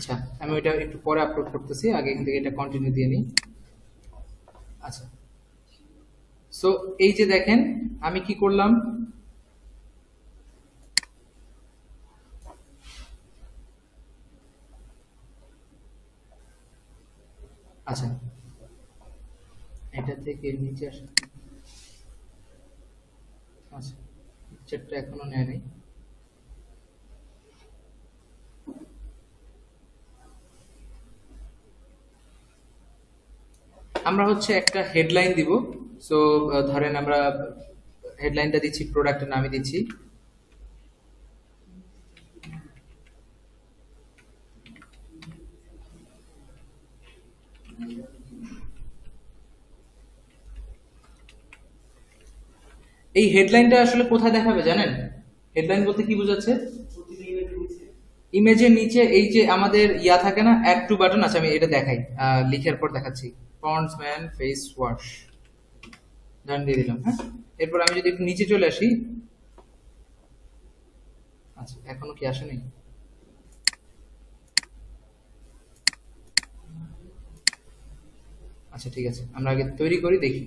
আচ্ছা, আমি ওইটা একটু পরে আপলোড করতেছি, আগে এখান থেকে এটা কন্টিনিউ দিয়ে নিই। আচ্ছা, সো এই যে দেখেন আমি কি করলাম, আচ্ছা এটা থেকে নিচে আসা, আচ্ছা পিকচারটা এখনো নেয় নাই। আমরা হচ্ছে একটা হেডলাইন দিব। সো ধরেন আমরা হেডলাইনটা দিচ্ছি, প্রোডাক্টের নামই দিচ্ছি। এই হেডলাইনটা আসলে কোথায় দেখাবে জানেন? হেডলাইন বলতে কি বোঝাচ্ছে? ইমেজের নিচে এই যে আমাদের ইয়া থাকে না, অ্যাড টু বাটন আছে, আমি এটা দেখাই, লিখার পর দেখাচ্ছি। পন্ডস ম্যান ফেস ওয়াশ ডান দিয়ে দিলাম। হ্যাঁ, এরপর আমি যদি একটু নিচে চলে আসি, আচ্ছা এখনো কি আসেনি? আচ্ছা ঠিক আছে, আমরা আগে তৈরি করি দেখি।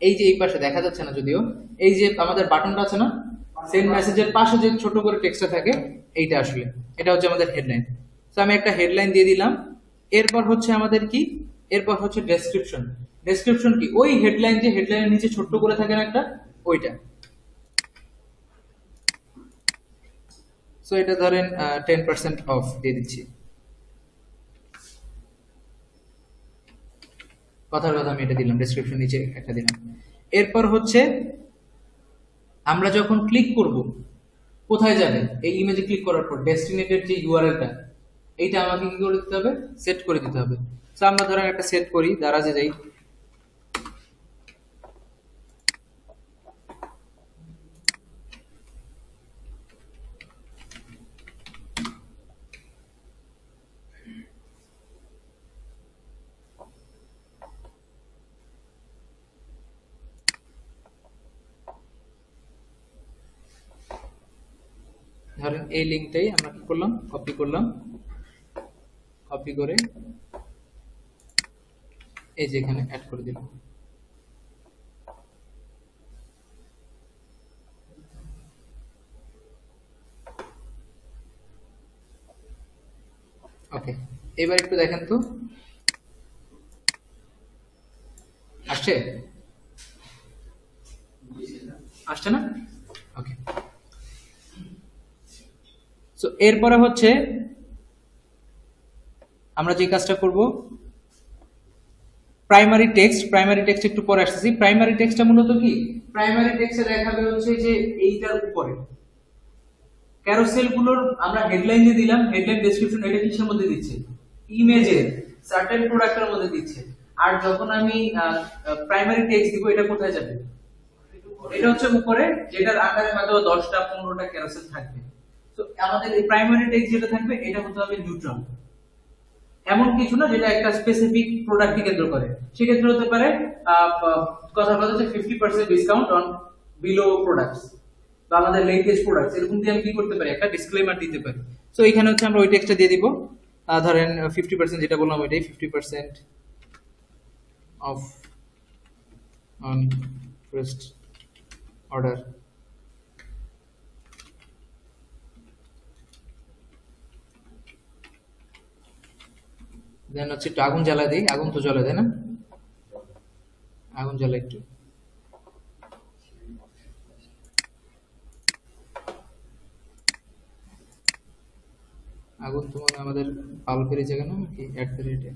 এই যে এই পাশে দেখা যাচ্ছে না যদিও, এই যে আমাদের বাটনটা আছে না, সেন্ড মেসেজের পাশে যে ছোট করে টেক্সটটা থাকে, এইটা আসলে এটা হচ্ছে আমাদের হেডলাইন। তো আমি একটা হেডলাইন দিয়ে দিলাম। এরপর হচ্ছে আমাদের কি, এরপর হচ্ছে ডেসক্রিপশন। ডেসক্রিপশন কি? ওই হেডলাইন, যে হেডলাইনের নিচে ছোট্ট করে থাকে না একটা, ওইটা। সো এটা ধরেন 10% অফ দিয়ে দিচ্ছি। কথার কথা আমি এটা দিলাম, ডেসক্রিপশন নিচে একটা দিলাম। এরপর হচ্ছে আমরা যখন ক্লিক করব, কোথায় যাবে? এই ইমেজে ক্লিক করার পর ডেস্টিনেটেড যে ইউআরএলটা, এইটা আমাকে কি করে দিতে হবে? সেট করে দিতে হবে। তো আমরা ধরেন একটা সেট করি, দারাজে যাই, ধরেন এই লিঙ্কটাই আমরা কি করলাম, কপি করলাম, কপি করে এই যে এখানে অ্যাড করে দিলাম। ওকে, এবার একটু দেখেন তো আসছে, আসছে না? ওকে, সো এরপরে হচ্ছে আমরা যে কাজটা করব, প্রাইমারি টেক্সট। প্রাইমারি টেক্সট একটু পরে আসতেছি। প্রাইমারি টেক্সটটা মূলত কি? প্রাইমারি টেক্সটে দেখাবে হচ্ছে যে এইটার উপরে ক্যারোসেল গুলোর আমরা হেডলাইন দিয়ে দিলাম, হেডলাইন ডেসক্রিপশন, এটা কিসের মধ্যে দিচ্ছে? ইমেজের সার্টেন প্রোডাক্টের মধ্যে দিচ্ছে। আর যখন আমি প্রাইমারি টেক্সট দিব, এটা কোথায় যাবে? এটা হচ্ছে উপরে, যেটার আন্ডারে হয়তো 10টা 15টা ক্যারোসেল থাকবে। তো আমাদের এই প্রাইমারি টেক্সট যেটা থাকবে, এটা হতে হবে নিউট্রাল, এমন কিছু না যেটা একটা স্পেসিফিক প্রোডাক্টকে কেন্দ্র করে। সেক্ষেত্রে হতে পারে কথা কথা হচ্ছে 50% ডিসকাউন্ট অন বিলো প্রোডাক্টস বা আমাদের লেটেস্ট প্রোডাক্টস, এরকম দিয়ে আমি কি করতে পারি? একটা ডিসক্লেমার দিতে পারি। সো এখানে হচ্ছে আমরা ওই টেক্সটটা দিয়ে দিব। ধরেন 50% যেটা বললাম ওইটাই, 50% অফ অন ফার্স্ট অর্ডার। দেন হচ্ছে একটু আগুন জ্বালা দিই, আগুন তো জ্বলে, তাই না? আগুন জ্বালা একটু, আগুন তো মানে আমাদের বাল্বের জায়গা না কি অ্যাড দ্য রেটে।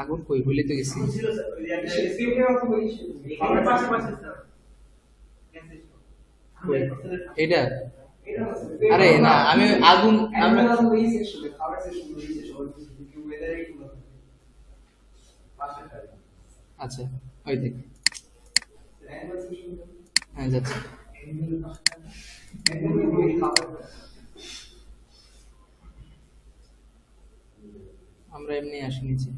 আগুন কই, ভুলে তো গেছি। কই? এটা? আরে না, আমি আগুন, আমরা আচ্ছা ওই দেখ, হ্যাঁ যাচ্ছে। নিয়ে আসি নিচে।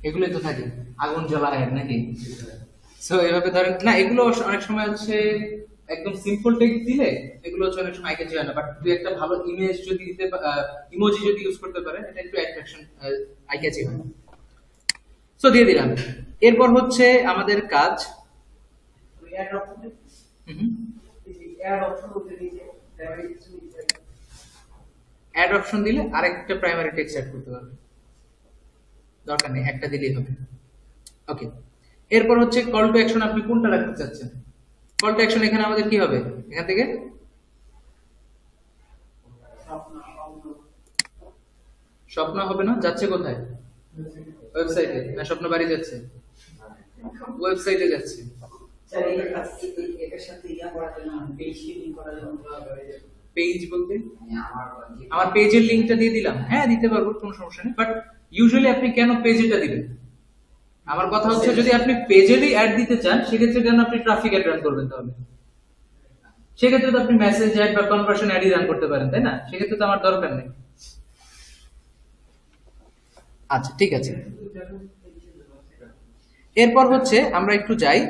এগুলোই তো থাকে আগুন জ্বলা অ্যাড নাকি? সো এভাবে ধরেন না, এগুলো অনেক সময় হচ্ছে একদম সিম্পল টেক্সট দিলে এগুলো হচ্ছে অনেক সময় আইকেজি হয় না, বাট তুই একটা ভালো ইমেজ যদি দিতে ইমোজি যদি ইউজ করতে পারে এটা একটু অ্যাট্রাকশন আইকেজি হয়। সো দিয়ে দিলাম। এরপর হচ্ছে আমাদের কাজ অ্যাড অপশন দিলে আরেকটা প্রাইমারি টেক্সট অ্যাড করতে পারবে, দরকার নেই একটা দিলেই হবে। ওকে, এরপর হচ্ছে কল টু অ্যাকশন, আপনি কোনটা রাখতে চাচ্ছেন? কল টু অ্যাকশন এখানে আমাদের কি হবে, এখান থেকে স্বপ্ন হবে না, যাচ্ছে কোথায়? ওয়েবসাইটে না স্বপ্ন বাড়ি যাচ্ছে? ওয়েবসাইটে যাচ্ছে। পেজ বলতে আমার পেজের লিংকটা দিয়ে দিলাম, হ্যাঁ দিতে পারবো, কোনো সমস্যা নেই, বাট ইউজুয়ালি আপনি কেন পেজেটা দিবেন? আমার কথা হচ্ছে যদি আপনি পেজেরই অ্যাড দিতে চান সেক্ষেত্রে কেন আপনি ট্রাফিক অ্যাড রান করবেন? তাহলে সেক্ষেত্রে তো আপনি মেসেজ অ্যাড বা কনভার্সন অ্যাডই রান করতে পারেন, তাই না? সেক্ষেত্রে তো আমার দরকার নেই। আচ্ছা ঠিক আছে, এরপর হচ্ছে আমরা একটু যাই,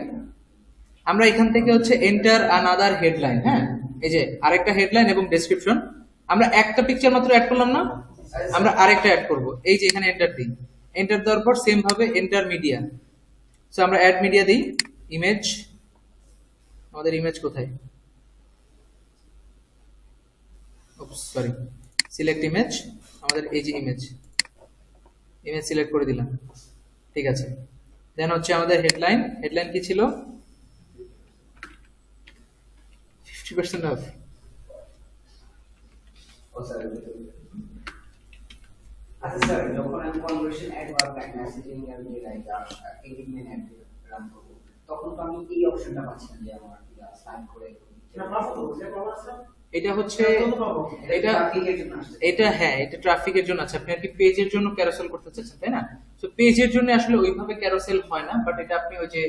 আমরা এখান থেকে হচ্ছে এন্টার আনাদার হেডলাইন, হ্যাঁ এই যে আরেকটা হেডলাইন এবং ডেসক্রিপশন, আমরা একটা পিকচার মাত্র অ্যাড করলাম না, আমরা আরেকটা অ্যাড করব, এই যে এখানে এন্টার দিই, এন্টার দেওয়ার পর সেম ভাবে এন্টার মিডিয়া, সো আমরা অ্যাড মিডিয়া দিই, ইমেজ, আমাদের ইমেজ কোথায়, সরি সিলেক্ট ইমেজ, আমাদের এই যে ইমেজ সিলেক্ট করে দিলাম, ঠিক আছে। দেন হচ্ছে আমাদের হেডলাইন, হেডলাইন কি ছিল? 50% অফ। আচ্ছা স্যার, যখন আমি কনভার্সন অ্যাড বা ব্যাক মেসেজিং এর লাইক এডিটমেন্ট অ্যাড রান করব, তখন তো আমি এই অপশনটা পাচ্ছি না যে আমার স্লাইড করে না পাবো, যে পাবো স্যার এটা হচ্ছে এটা হ্যাঁ এটা ট্রাফিকের জন্য আছে, আপনি আর কি পেজের জন্য ক্যারোসেল করতে চাচ্ছেন তাই না? তো পেজের জন্য আসলে ওইভাবে ক্যারোসেল হয় না, বাট এটা আপনি ওই যে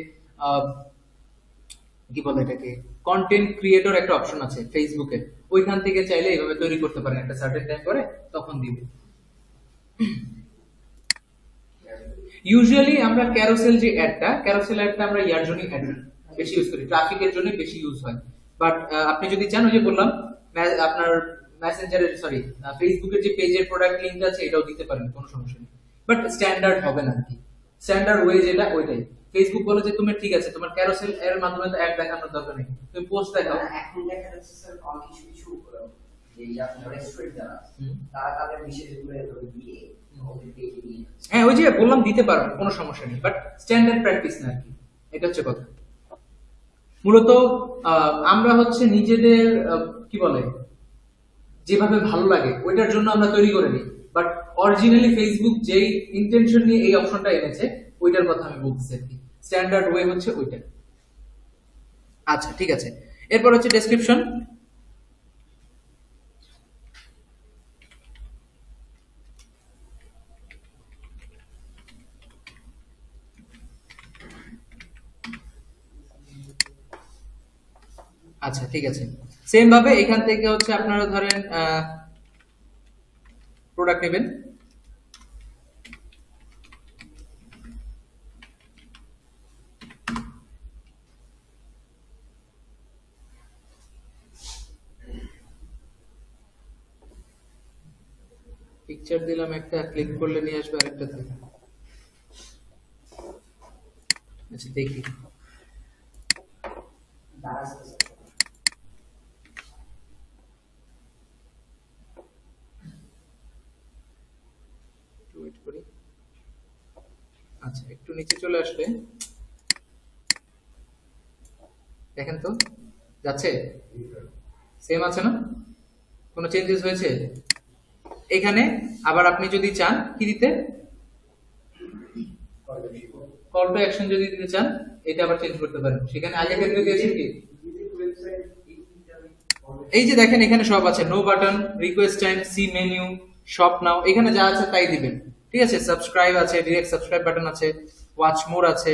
কি বলে এটাকে কন্টেন্ট ক্রিয়েটর একটা অপশন আছে ফেসবুকে, ওইখান থেকে চাইলে এইভাবে তৈরি করতে পারেন একটা সার্টেন টাইম করে, তখন দিবে। ইউজুয়ালি আমরা ক্যারোসেল যে অ্যাডটা আমরা ইয়ার জন্য অ্যাড বেশি ইউজ করি, ট্রাফিকের জন্য বেশি ইউজ হয়, বাট আপনি যদি চান ওই যে বললাম আপনার মেসেঞ্জারের সরি ফেসবুকের যে পেজের প্রোডাক্ট লিংক আছে এটাও দিতে পারেন, কোনো সমস্যা নেই, বাট স্ট্যান্ডার্ড হবে না আর কি, স্ট্যান্ডার্ড ওয়ে যেটা ওইটাই। ফেসবুক বলে যে তুমি ঠিক আছে তোমার ক্যারোসেল এর মাধ্যমে তো অ্যাড দেখানোর দরকার নেই, তুমি পোস্ট দেখাও। এখন দেখা যাচ্ছে স্যার কিছু কিছু এই আপনার রেস্টুরেন্ট যারা তারা তাদের বিশেষগুলো দিয়ে ওদের পেজে নিয়ে যাচ্ছে, হ্যাঁ ওই যে বললাম দিতে পারবেন, কোনো সমস্যা নেই, বাট স্ট্যান্ডার্ড প্র্যাকটিস না আর কি, এটা হচ্ছে কথা। মূলত আমরা হচ্ছে নিজেদের কি বলে যেভাবে ভালো লাগে ওইটার জন্য আমরা তৈরি করে নিই, বাট অরিজিনালি ফেসবুক যেই ইন্টেনশন নিয়ে এই অপশনটা এনেছে ওইটার কথা আমি বলতেছি আর কি, স্ট্যান্ডার্ড ওয়ে হচ্ছে ওইটা। আচ্ছা ঠিক আছে, এরপর হচ্ছে ডেসক্রিপশন, আচ্ছা ঠিক আছে, সেম ভাবে এখান থেকে হচ্ছে আপনারা ধরেন প্রোডাক্ট নেবেন, পিকচার দিলাম একটা, ক্লিক করলে নিয়ে আসবে আরেকটাতে। আচ্ছা দেখি, ওয়েট করি, আচ্ছা একটু নিচে চলে আসলে দেখেন তো যাচ্ছে, সেম আছে না, কোনো চেঞ্জেস হয়েছে? এখানে আবার আপনি যদি চান কি দিতে, কল টু অ্যাকশন যদি দিতে চান এটা আবার চেঞ্জ করতে পারেন, সেখানে আগে ক্ষেত্রে দিয়েছেন কি এই যে দেখেন এখানে সব আছে, no button, request time, see menu, shop now, এখানে যা আছে তাই দিবেন, ঠিক আছে। সাবস্ক্রাইব আছে, ডিরেক্ট সাবস্ক্রাইব বাটন আছে, ওয়াচ মোর আছে,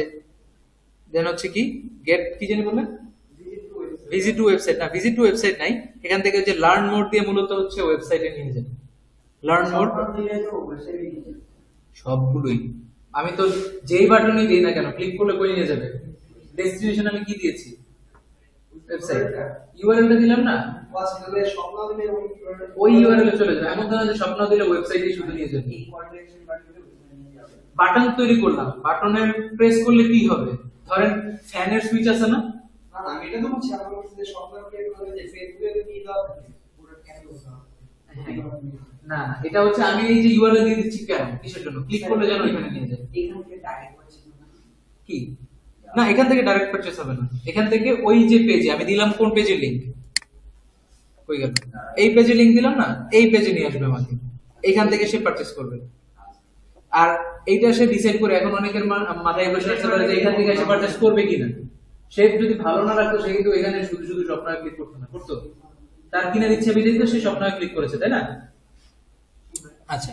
দেন হচ্ছে কি গেট কি জানি বললেন ভিজিট টু ওয়েবসাইট না, ভিজিট টু ওয়েবসাইট নাই, এখান থেকে যে লার্ন মোড দিয়ে মূলত হচ্ছে ওয়েবসাইটে নিয়ে যায়। লার্ন মোড সবগুলোই, আমি তো যেই বাটনই দিই না কেন ক্লিক করলে কই নিয়ে যাবে? ডেস্টিনেশন আমি কি দিয়েছি? ওয়েবসাইট। ইউআরএলটা দিলাম না, ওই ইউআরএল এ চলে যাবে। এমন না যে স্বপ্ন দিলে ওয়েবসাইটে শুধু নিয়ে যাবে। বাটন তৈরি করলাম, বাটনের প্রেস করলে কি হবে? ধরেন ফ্যানের সুইচ আছে না, না এটা হচ্ছে আমি এই যে ইউআরএল দিয়ে দিচ্ছি কেন, কিসের জন্য? ক্লিক করলে যেন এখানে নিয়ে যায়। কি না, এখান থেকে ডাইরেক্ট পারচেজ হবে না, এখান থেকে ওই যে পেজে আমি দিলাম, কোন পেজের লিংক কই গেল? এই পেজে লিংক দিলাম না, এই পেজে নিয়ে আসবে আমাকে, এখান থেকে সে পারচেজ করবে। আর এইটা সে ডিসাইড করে, এখন অনেকের মাথায় বসে আছে যে এখান থেকে সে পারচেজ করবে কিনা। সে যদি ভালো না রাখতো সে কিন্তু এখানে শুধু শুধু স্বপ্নায় ক্লিক করতো না, করতো? তার কিনার ইচ্ছা বিজয়িত সে স্বপ্নায় ক্লিক করেছে, তাই না? আচ্ছা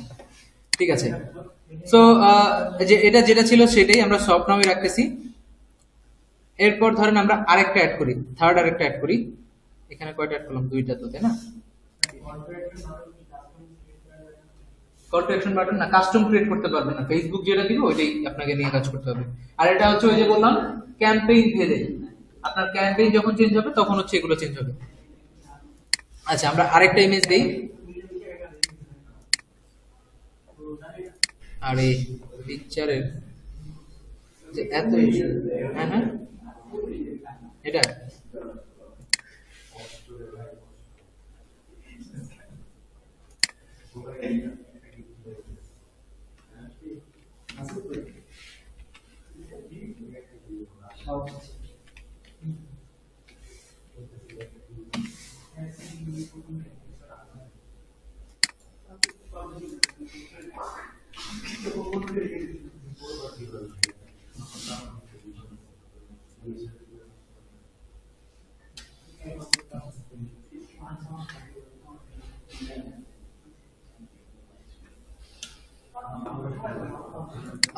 ঠিক আছে। সো যে এটা যেটা ছিল সেটাই আমরা স্বপ্নামে রাখতেছি। এরপর ধরেন আমরা আরেকটা অ্যাড করি, থার্ড আরেকটা অ্যাড করি। এখানে কয়টা অ্যাড করলাম? দুইটা তো, তাই না? কল টু অ্যাকশন বাটন না, কাস্টম ক্রিয়েট করতে পারবেন না, ফেসবুক যেটা দিবে ওইটাই আপনাকে নিয়ে কাজ করতে হবে। আর এটা হচ্ছে ওই যে বললাম ক্যাম্পেইন ভেদে, আপনার ক্যাম্পেইন যখন চেঞ্জ হবে তখন হচ্ছে এগুলো চেঞ্জ হবে। আচ্ছা আমরা আরেকটা ইমেজ দেই। আর এই পিকচারের যে এত হ্যাঁ হ্যাঁ এটা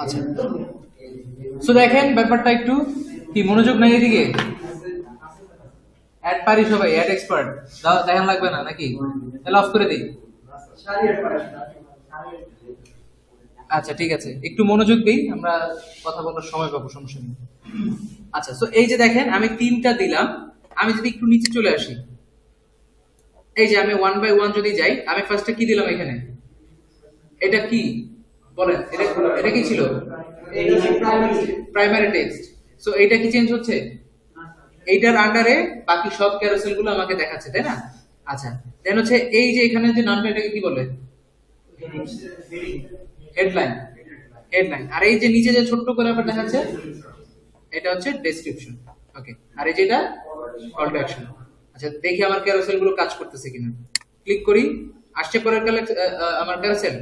আচ্ছা। সো দেখেন ব্যাপারটা একটু কি মনোযোগ নাই এদিকে? অ্যাড পারি সবাই, অ্যাড এক্সপার্ট, দেখান লাগবে না নাকি? তাহলে অফ করে দিই। আচ্ছা ঠিক আছে, একটু মনোযোগ দিই, আমরা কথা বলার সময় পাবো, সমস্যা নেই। আচ্ছা সো এই যে দেখেন আমি তিনটা দিলাম, আমি যদি একটু নিচে চলে আসি, এই যে আমি 1 বাই 1 যদি যাই, আমি ফার্স্টে কি দিলাম এখানে? এটা কি বলেন? এটা কি ছিল? Primary text. সো এটা কি চেঞ্জ হচ্ছে? এইটার আন্ডারে বাকি সব ক্যারোসেল গুলো আমাকে দেখাচ্ছে, তাই না? আচ্ছা দেন হচ্ছে এই যে এখানে যে নামটা, এটাকে কি বলে? হেডলাইন। হেডলাইন। আর এই যে নিচে যে ছোট্ট করে আবার দেখাচ্ছে এটা হচ্ছে ডেসক্রিপশন। ওকে, আর এই যেটা কল টু অ্যাকশন। আচ্ছা দেখি আমার ক্যারোসেল গুলো কাজ করতেছে কিনা। ক্লিক করি, আসছে পরের আমার ক্যারোসেল,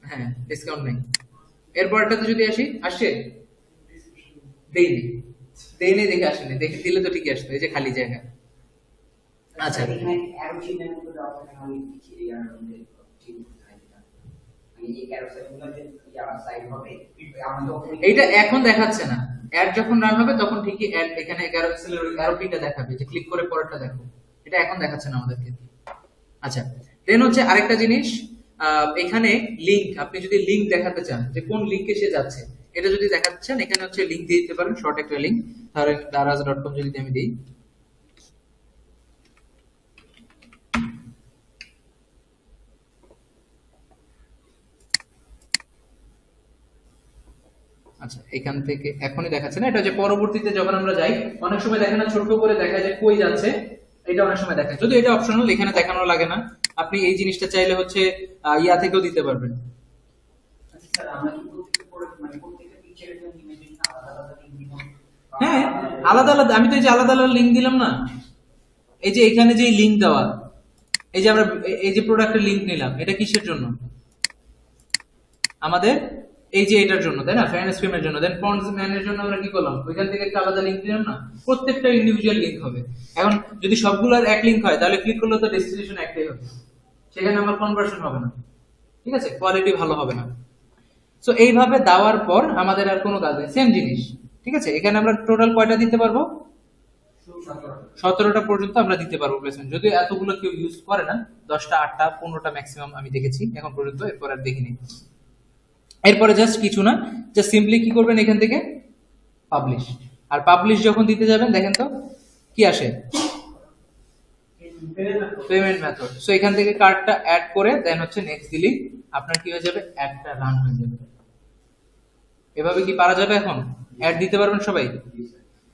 হ্যাঁ ডিসকাউন্ট নেই। এরপরটাতে যদি আসি, আসছে? দেইনি, দেইনি দেখে আসেনি, দেখে দিলে তো ঠিকই আসতো, এই যে খালি জায়গা। আচ্ছা এইটা এখন দেখাচ্ছে না, অ্যাড যখন রান হবে তখন ঠিকই অ্যাড এখানে ক্যারোসেলের ওই অ্যারোটিটা দেখাবে যে ক্লিক করে পরেরটা দেখো। এটা এখন দেখাচ্ছে না আমাদেরকে। আচ্ছা দেন হচ্ছে আরেকটা জিনিস, এখানে লিংক, আপনি যদি লিংক দেখাতে চান যে কোন লিংকে সে যাচ্ছে, এটা যদি দেখাতে চান এখানে হচ্ছে লিংক দিয়ে দিতে পারেন, শর্ট একটা লিংক। ধরেন daraz.com যদি আমি দিই, আচ্ছা এখান থেকে এখনই দেখাচ্ছে না, এটা যে পরবর্তীতে যখন আমরা যাই অনেক সময় দেখে না, ছোট করে দেখা যায় কই যাচ্ছে, এটা অনেক সময় দেখায়, যদি এটা অপশনাল, এখানে দেখানো লাগে না। আপনি এই জিনিসটা চাইলে হচ্ছে ইয়া থেকেও দিতে পারবেন। হ্যাঁ আলাদা আলাদা, আমি তো এই যে আলাদা আলাদা লিঙ্ক দিলাম না, এই যে এখানে যে লিঙ্ক দেওয়া, এই যে আমরা এই যে প্রোডাক্টের লিঙ্ক নিলাম, এটা কিসের জন্য? আমাদের এই যে এটার জন্য, তাই না? ফ্যান স্ক্রিমের জন্য। দেন পন্ডস ম্যানের জন্য আমরা কি করলাম? ওইখান থেকে একটা আলাদা লিঙ্ক দিলাম না, প্রত্যেকটা ইন্ডিভিজুয়াল লিঙ্ক হবে। এখন যদি সবগুলোর এক লিঙ্ক হয় তাহলে ক্লিক করলে তো ডেস্টিনেশন একটাই হবে, সেখানে আমার কনভার্সন হবে না, ঠিক আছে, কোয়ালিটি ভালো হবে না। সো এইভাবে দেওয়ার পর আমাদের আর কোনো কাজ নেই, সেম জিনিস, ঠিক আছে। এখানে আমরা টোটাল কয়টা দিতে পারবো? 17টা পর্যন্ত আমরা দিতে পারবো প্লেসমেন্ট, যদিও এতগুলো কেউ ইউজ করে না, 10টা 8টা 15টা ম্যাক্সিমাম আমি দেখেছি এখন পর্যন্ত, এরপর আর দেখিনি। এরপরে জাস্ট কিছু না, জাস্ট সিম্পলি কি করবেন এখান থেকে পাবলিশ, আর পাবলিশ যখন দিতে যাবেন দেখেন তো কি আসে, পেমেন্ট মেথড। সো এখান থেকে কার্ডটা অ্যাড করে দেন হচ্ছে নেক্সট দিলি আপনার কি হয়ে যাবে, অ্যাডটা রান হয়ে যাবে। এভাবে কি পারা যাবে? এখন অ্যাড দিতে পারবেন সবাই?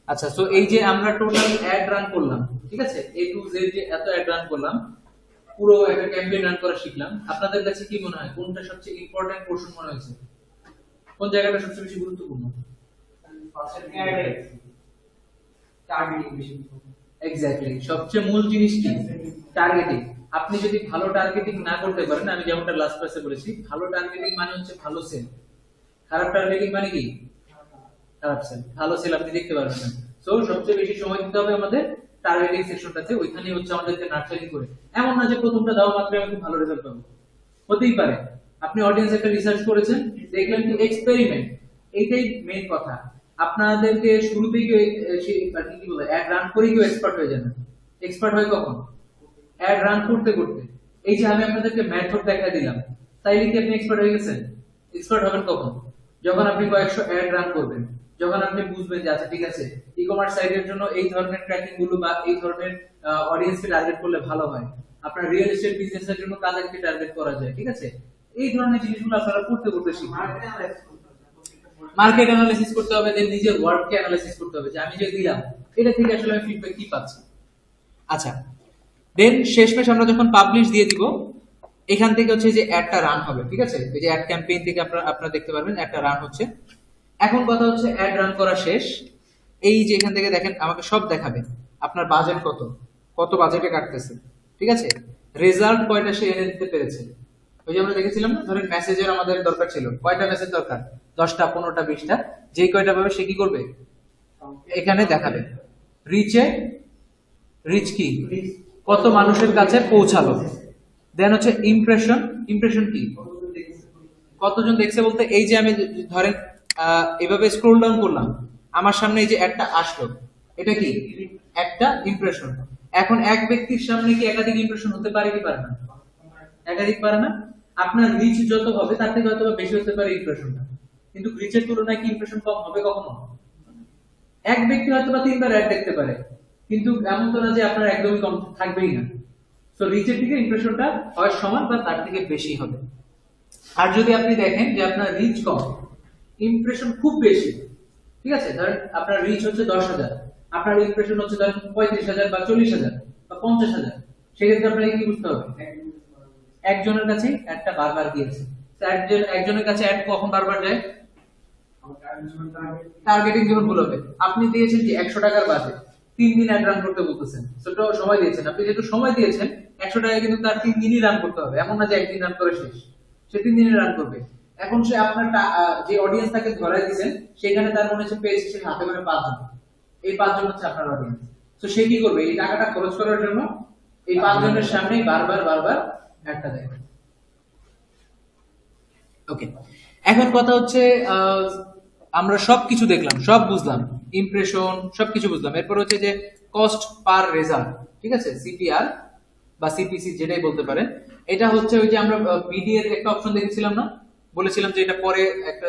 আচ্ছা, সো এই যে আমরা টোটাল অ্যাড রান করলাম, ঠিক আছে, A to Z যে এত অ্যাড রান করলাম, পুরো একটা ক্যাম্পেইন রান করা শিখলাম। আপনাদের কাছে কি মনে হয় কোনটা সবচেয়ে ইম্পর্টেন্ট পোরশন মনে হয়েছে? কোন জায়গাটা সবচেয়ে বেশি গুরুত্বপূর্ণ? এক্স্যাক্টলি, সবচেয়ে মূল জিনিস কি? টার্গেটিং। আপনি যদি ভালো টার্গেটিং না করতে পারেন, আমি যেমনটা লাস্ট ক্লাসে বলেছি, ভালো টার্গেটিং মানে হচ্ছে ভালো সেল, খারাপ টার্গেটিং মানে কি? খারাপ সেল। ভালো সেল আপনি দেখতে পারবেন না। সো সবচেয়ে বেশি সময় দিতে হবে আমাদের টার্গেটিং সেকশনটাতে, ওইখানেই হচ্ছে আমাদেরকে নার্চারিং করে। এমন না যে প্রথমটা দাও মাত্র আমি খুব ভালো রেজাল্ট পাবো, হতেই পারে আপনি অডিয়েন্স একটা রিসার্চ করেছেন, দেখলেন কি এক্সপেরিমেন্ট, এইটাই মেইন কথা। আপনাদেরকে শুরুতেই কি বলে অ্যাড রান করে কেউ এক্সপার্ট হয়ে যাবে। এক্সপার্ট হয় কখন? অ্যাড রান করতে করতে। এই যে আমি আপনাদেরকে মেথড দেখা দিলাম, তাইলে কি আপনি এক্সপার্ট হয়ে গেছেন? এক্সপার্ট হবেন কখন? যখন আপনি কয়েকশো অ্যাড রান করবেন, যখন আপনি বুঝবেন যে আচ্ছা ঠিক আছে ই কমার্স সাইটের জন্য এই ধরনের ট্র্যাকিং গুলো বা এই ধরনের অডিয়েন্সকে টার্গেট করলে ভালো হয়, আপনার রিয়েল এস্টেট বিজনেসের জন্য কাদেরকে টার্গেট করা যায়, ঠিক আছে, এই ধরনের জিনিসগুলো আপনারা করতে করতে শিখবেন। মার্কেট অ্যানালাইসিস করতে হবে, দেন নিজের ওয়ার্ককে অ্যানালাইসিস করতে হবে যে আমি যে দিলাম এটা থেকে আসলে আমি ফিডব্যাক কি পাচ্ছি। আচ্ছা, দেন শেষমেশ আমরা যখন পাবলিশ দিয়ে দিব, এখান থেকে হচ্ছে যে অ্যাডটা রান হবে, ঠিক আছে, এই যে অ্যাড ক্যাম্পেইন থেকে আপনারা দেখতে পারবেন অ্যাডটা রান হচ্ছে। এখন কথা হচ্ছে অ্যাড রান করা শেষ, এই যে এখান থেকে দেখেন আমাকে সব দেখাবে আপনার বাজেট কত, কত বাজেটে কাটতেছে, ঠিক আছে, রেজাল্ট কয়টা সে এনে দিতে পেরেছে। ওই যে আমরা দেখেছিলাম না, ধরেন মেসেজের আমাদের দরকার ছিল, কয়টা মেসেজ দরকার? 10টা 15টা 20টা, যেই কয়টা পাবে সে কি করবে এখানে দেখাবে। রিচে, রিচ কি, কত মানুষের কাছে পৌঁছালো। দেন হচ্ছে ইমপ্রেশন, ইমপ্রেশন কি, কতজন দেখছে বলতে এই যে আমি ধরেন এভাবে স্ক্রল ডাউন করলাম, আমার সামনে এই যে একটা আসলো, এটা কি একটা ইমপ্রেশন। এখন এক ব্যক্তির সামনে কি একাধিক ইমপ্রেশন হতে পারে কি পারে না? একাধিক পারে না। আপনার রিচ যত হবে তার থেকে হয়তো বেশি হতে পারে ইমপ্রেশনটা, কিন্তু রিচের তুলনায় কি ইমপ্রেশন কম হবে কখনো? এক ব্যক্তি হয়তো বা 3বার অ্যাড দেখতে পারে, কিন্তু এমন তো না যে আপনার একদমই কম থাকবেই না। তো রিচের থেকে ইমপ্রেশনটা হয় সমান বা তার থেকে বেশি হবে। আর যদি আপনি দেখেন যে আপনার রিচ কম, ইমপ্রেশন খুব বেশি, ঠিক আছে, ধরেন আপনার রিচ হচ্ছে 10,000, আপনার ইমপ্রেশন হচ্ছে ধরেন 35,000 বা 40,000 বা 50,000, সেক্ষেত্রে আপনাকে কি বুঝতে হবে? একজনের কাছে একটা বারবার দিয়েছে। একজনের কাছে অ্যাড কখন বারবার যায়? টার্গেটিং যখন ভুল হবে। আপনি দিয়েছেন কি 100 টাকার বাজেট, 3 দিন অ্যাড রান করতে বলতেছেন, সেটা সময় দিয়েছেন, আপনি যেহেতু সময় দিয়েছেন 100 টাকা কিন্তু তার 3 দিনই রান করতে হবে, এমন না যে একদিন রান করে শেষ, সে 3 দিনে রান করবে। এখন সে আপনার যে অডিয়েন্স তাকে ধরাই দিয়েছেন, সেখানে তার মনে হচ্ছে পেজ সে হাতে করে 5 জন, এই 5 জন হচ্ছে আপনার অডিয়েন্স। তো সে কি করবে? এই টাকাটা খরচ করার জন্য এই 5 জনের সামনে বারবার বারবার অ্যাডটা দেয়। ওকে, এখন কথা হচ্ছে আমরা সবকিছু দেখলাম, সব বুঝলাম, ইমপ্রেশন সবকিছু বুঝলাম। এরপর হচ্ছে যে কস্ট পার রেজাল্ট, ঠিক আছে, সিপিআর বা সিপিসি যেটাই বলতে পারেন। এটা হচ্ছে ওই যে আমরা বিডি এর একটা অপশন দেখেছিলাম না, বলেছিলাম যে এটা পরে একটা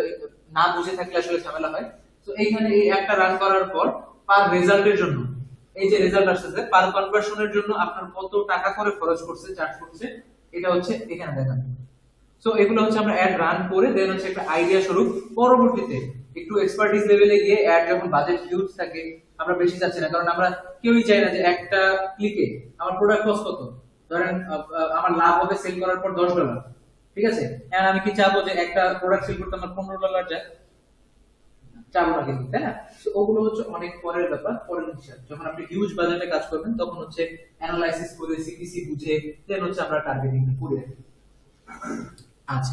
না বুঝে থাকলে আসলে ঝামেলা হয়। তো এইখানে এই একটা রান করার পর পার রেজাল্টের জন্য এই যে রেজাল্ট আসছে, পার কনভার্সনের জন্য আপনার কত টাকা করে খরচ করছে, চার্জ করছে, এটা হচ্ছে এখানে দেখানো। সো এগুলো হচ্ছে আমরা অ্যাড রান করে দেন হচ্ছে একটা আইডিয়া স্বরূপ পরবর্তীতে একটু এক্সপার্টিস লেভেলে গিয়ে অ্যাড যখন বাজেট হিউজ থাকে, আমরা বেশি চাচ্ছি না, কারণ আমরা কেউই চাই না যে একটা ক্লিকে আমার প্রোডাক্ট কস্ট কত, ধরেন আমার লাভ হবে সেল করার পর $10, ঠিক আছে, এখন আমি কি চাবো যে একটা প্রোডাক্ট সেল করতে আমার $15 যায়? চাবো না কিন্তু, তাই না? তো ওগুলো হচ্ছে অনেক পরের ব্যাপার, পরের হিসাব। যখন আপনি হিউজ বাজেটে কাজ করবেন তখন হচ্ছে অ্যানালাইসিস করে সিপিসি বুঝে দেন হচ্ছে আমরা টার্গেটিং করে রাখি। আচ্ছা,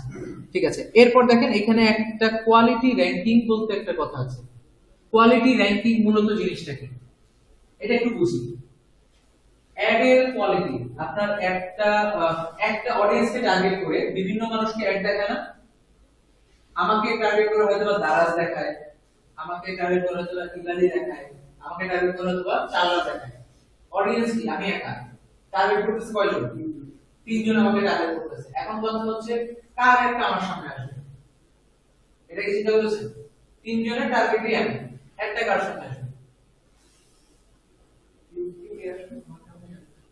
ঠিক আছে। এরপর দেখেন এখানে একটা কোয়ালিটি র্যাঙ্কিং বলতে একটা কথা আছে। কোয়ালিটি র্যাঙ্কিং মূলত জিনিসটা কি এটা একটু বুঝি। অ্যাড এর কোয়ালিটি, আপনার একটা অডিয়েন্সকে টার্গেট করে বিভিন্ন মানুষকে অ্যাড দেখায় না? আমাকে টার্গেট করে হয়তো দারাজ দেখায়, আমাকে টার্গেট করে হয়তো ইত্যাদি দেখায়, আমাকে টার্গেট করে হয়তো 4 লাখ দেখায়। অডিয়েন্স কি আমি একা, টার্গেট করতেছে কয়জন, 3 জন আমাকে টার্গেট করতেছে। এখন কথা হচ্ছে কার একটা আমার সামনে আসবে, এটা কি চিন্তা করেছেন? 3 জনের টার্গেটই আমি, একটা কার সামনে আসবে,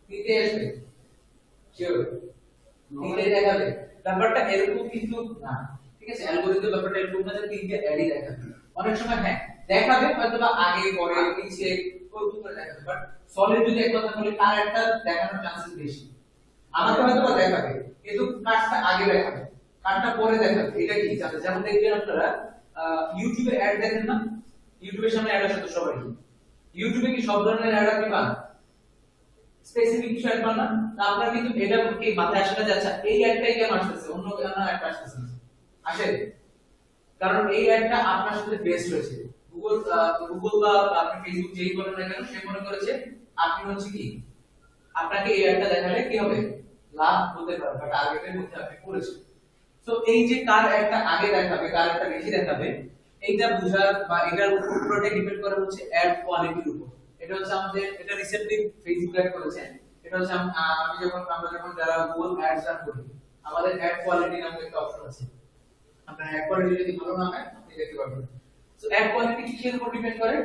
তিনটে আসবে শিওর, তিনটে দেখাবে। ব্যাপারটা এরকম কিন্তু না, ঠিক আছে? অ্যালগরিদম ব্যাপারটা এরকম না যে তিনটে অ্যাডই দেখাবে। অনেক সময় হ্যাঁ দেখাবে, হয়তো বা আগে পরে পিছিয়ে ওরকম করে দেখাবে, বাট সলিড যদি এক কথা বলি তার একটা দেখানোর চান্সেস বেশি। আমাকে হয়তো বা দেখাবে কিন্তু কাজটা আগে দেখাবে, কাজটা পরে দেখাবে। এটা কি জানেন? যেমন দেখবেন আপনারা ইউটিউবে অ্যাড দেখেন না, ইউটিউবের সামনে অ্যাড আসে তো সবাই, ইউটিউবে কি সব ধরনের অ্যাড আপনি পান? স্পেসিফিক কিছু অ্যাড পান না? তা আপনার কিন্তু এটা কি মাথায় আসে না যে আচ্ছা এই অ্যাডটাই কেন আসতেছে, অন্য কেন অ্যাড আসতেছে না? আসে, কারণ এই অ্যাডটা আপনার সাথে বেস্ট হয়েছে। গুগল বা আপনি ফেসবুক যেই বলেন না কেন সে মনে করেছে আপনি হচ্ছে কি, আপনাকে এই অ্যাডটা দেখালে কি হবে, লাভ হতে পারে, বাট টার্গেটের মধ্যে আপনি করেছেন। সো এই যে কার অ্যাডটা আগে দেখাবে, কার অ্যাডটা বেশি দেখাবে, এইটা বুঝার বা এটার উপর পুরোটা ডিপেন্ড করে হচ্ছে অ্যাড কোয়ালিটির উপর। এটা হচ্ছে আমাদের, এটা রিসেন্টলি ফেসবুক অ্যাড করেছে, এটা হচ্ছে আমরা যখন যারা গুগল অ্যাডস রান করি, আমাদের অ্যাড কোয়ালিটি নামে একটা অপশন আছে। আপনার অ্যাড কোয়ালিটি যদি ভালো না হয় আপনি দেখতে পারবেন। সো অ্যাড কোয়ালিটি কিসের উপর ডিপেন্ড করে?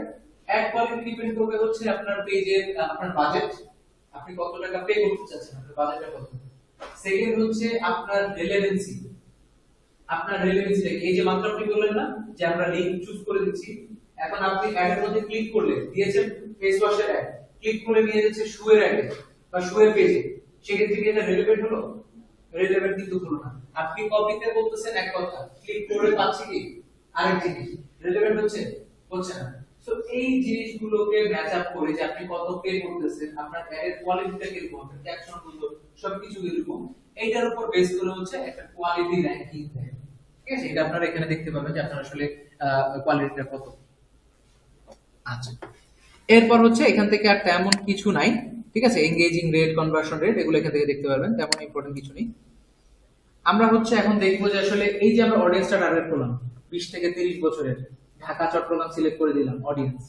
অ্যাড কোয়ালিটি ডিপেন্ড করবে হচ্ছে আপনার পেজের, আপনার বাজেট, আপনি কত টাকা পে করতে চাচ্ছেন, আপনার বাজেটটা কত। সেকেন্ড হচ্ছে আপনার রিলেভেন্সি, আপনার রিলেভেন্সি এই যে মাত্র আপনি বললেন না যে আমরা লিংক চুজ করে দিচ্ছি, এখন আপনি অ্যাডের মধ্যে ক্লিক করলে দিয়েছেন ফেস ওয়াশের অ্যাড, ক্লিক করে নিয়ে যাচ্ছে শুয়ের অ্যাডে বা শুয়ের পেজে, সেক্ষেত্রে কি এটা রিলেভেন্ট হলো? রিলেভেন্ট কিন্তু হলো না। আপনি কপিতে বলতেছেন এক কথা, ক্লিক করে পাচ্ছি কি আরেক জিনিস, রিলেভেন্ট হচ্ছে? হচ্ছে না। সো এই জিনিসগুলোকে ম্যাচ আপ করে যে আপনি কত পে করতেছেন, আপনার অ্যাডের কোয়ালিটিটা কিরকম, আপনার ক্যাপশন গুলো সবকিছু কিরকম, এইটার উপর বেস করে হচ্ছে একটা কোয়ালিটি র‍্যাঙ্কিং দেয়। ঠিক আছে? এটা আপনারা এখানে দেখতে পাবেন যে আপনার আসলে কোয়ালিটিটা কত। আচ্ছা, এরপর হচ্ছে এখান থেকে আর তেমন কিছু নাই, ঠিক আছে? এনগেজিং রেট, কনভার্সন রেট, এগুলো এখান থেকে দেখতে পারবেন, তেমন ইম্পর্টেন্ট কিছু নেই। আমরা হচ্ছে এখন দেখবো যে আসলে এই যে আমরা অডিয়েন্সটা টার্গেট করলাম 20 থেকে 30 বছরের, ঢাকা চট্টগ্রাম সিলেক্ট করে দিলাম অডিয়েন্স,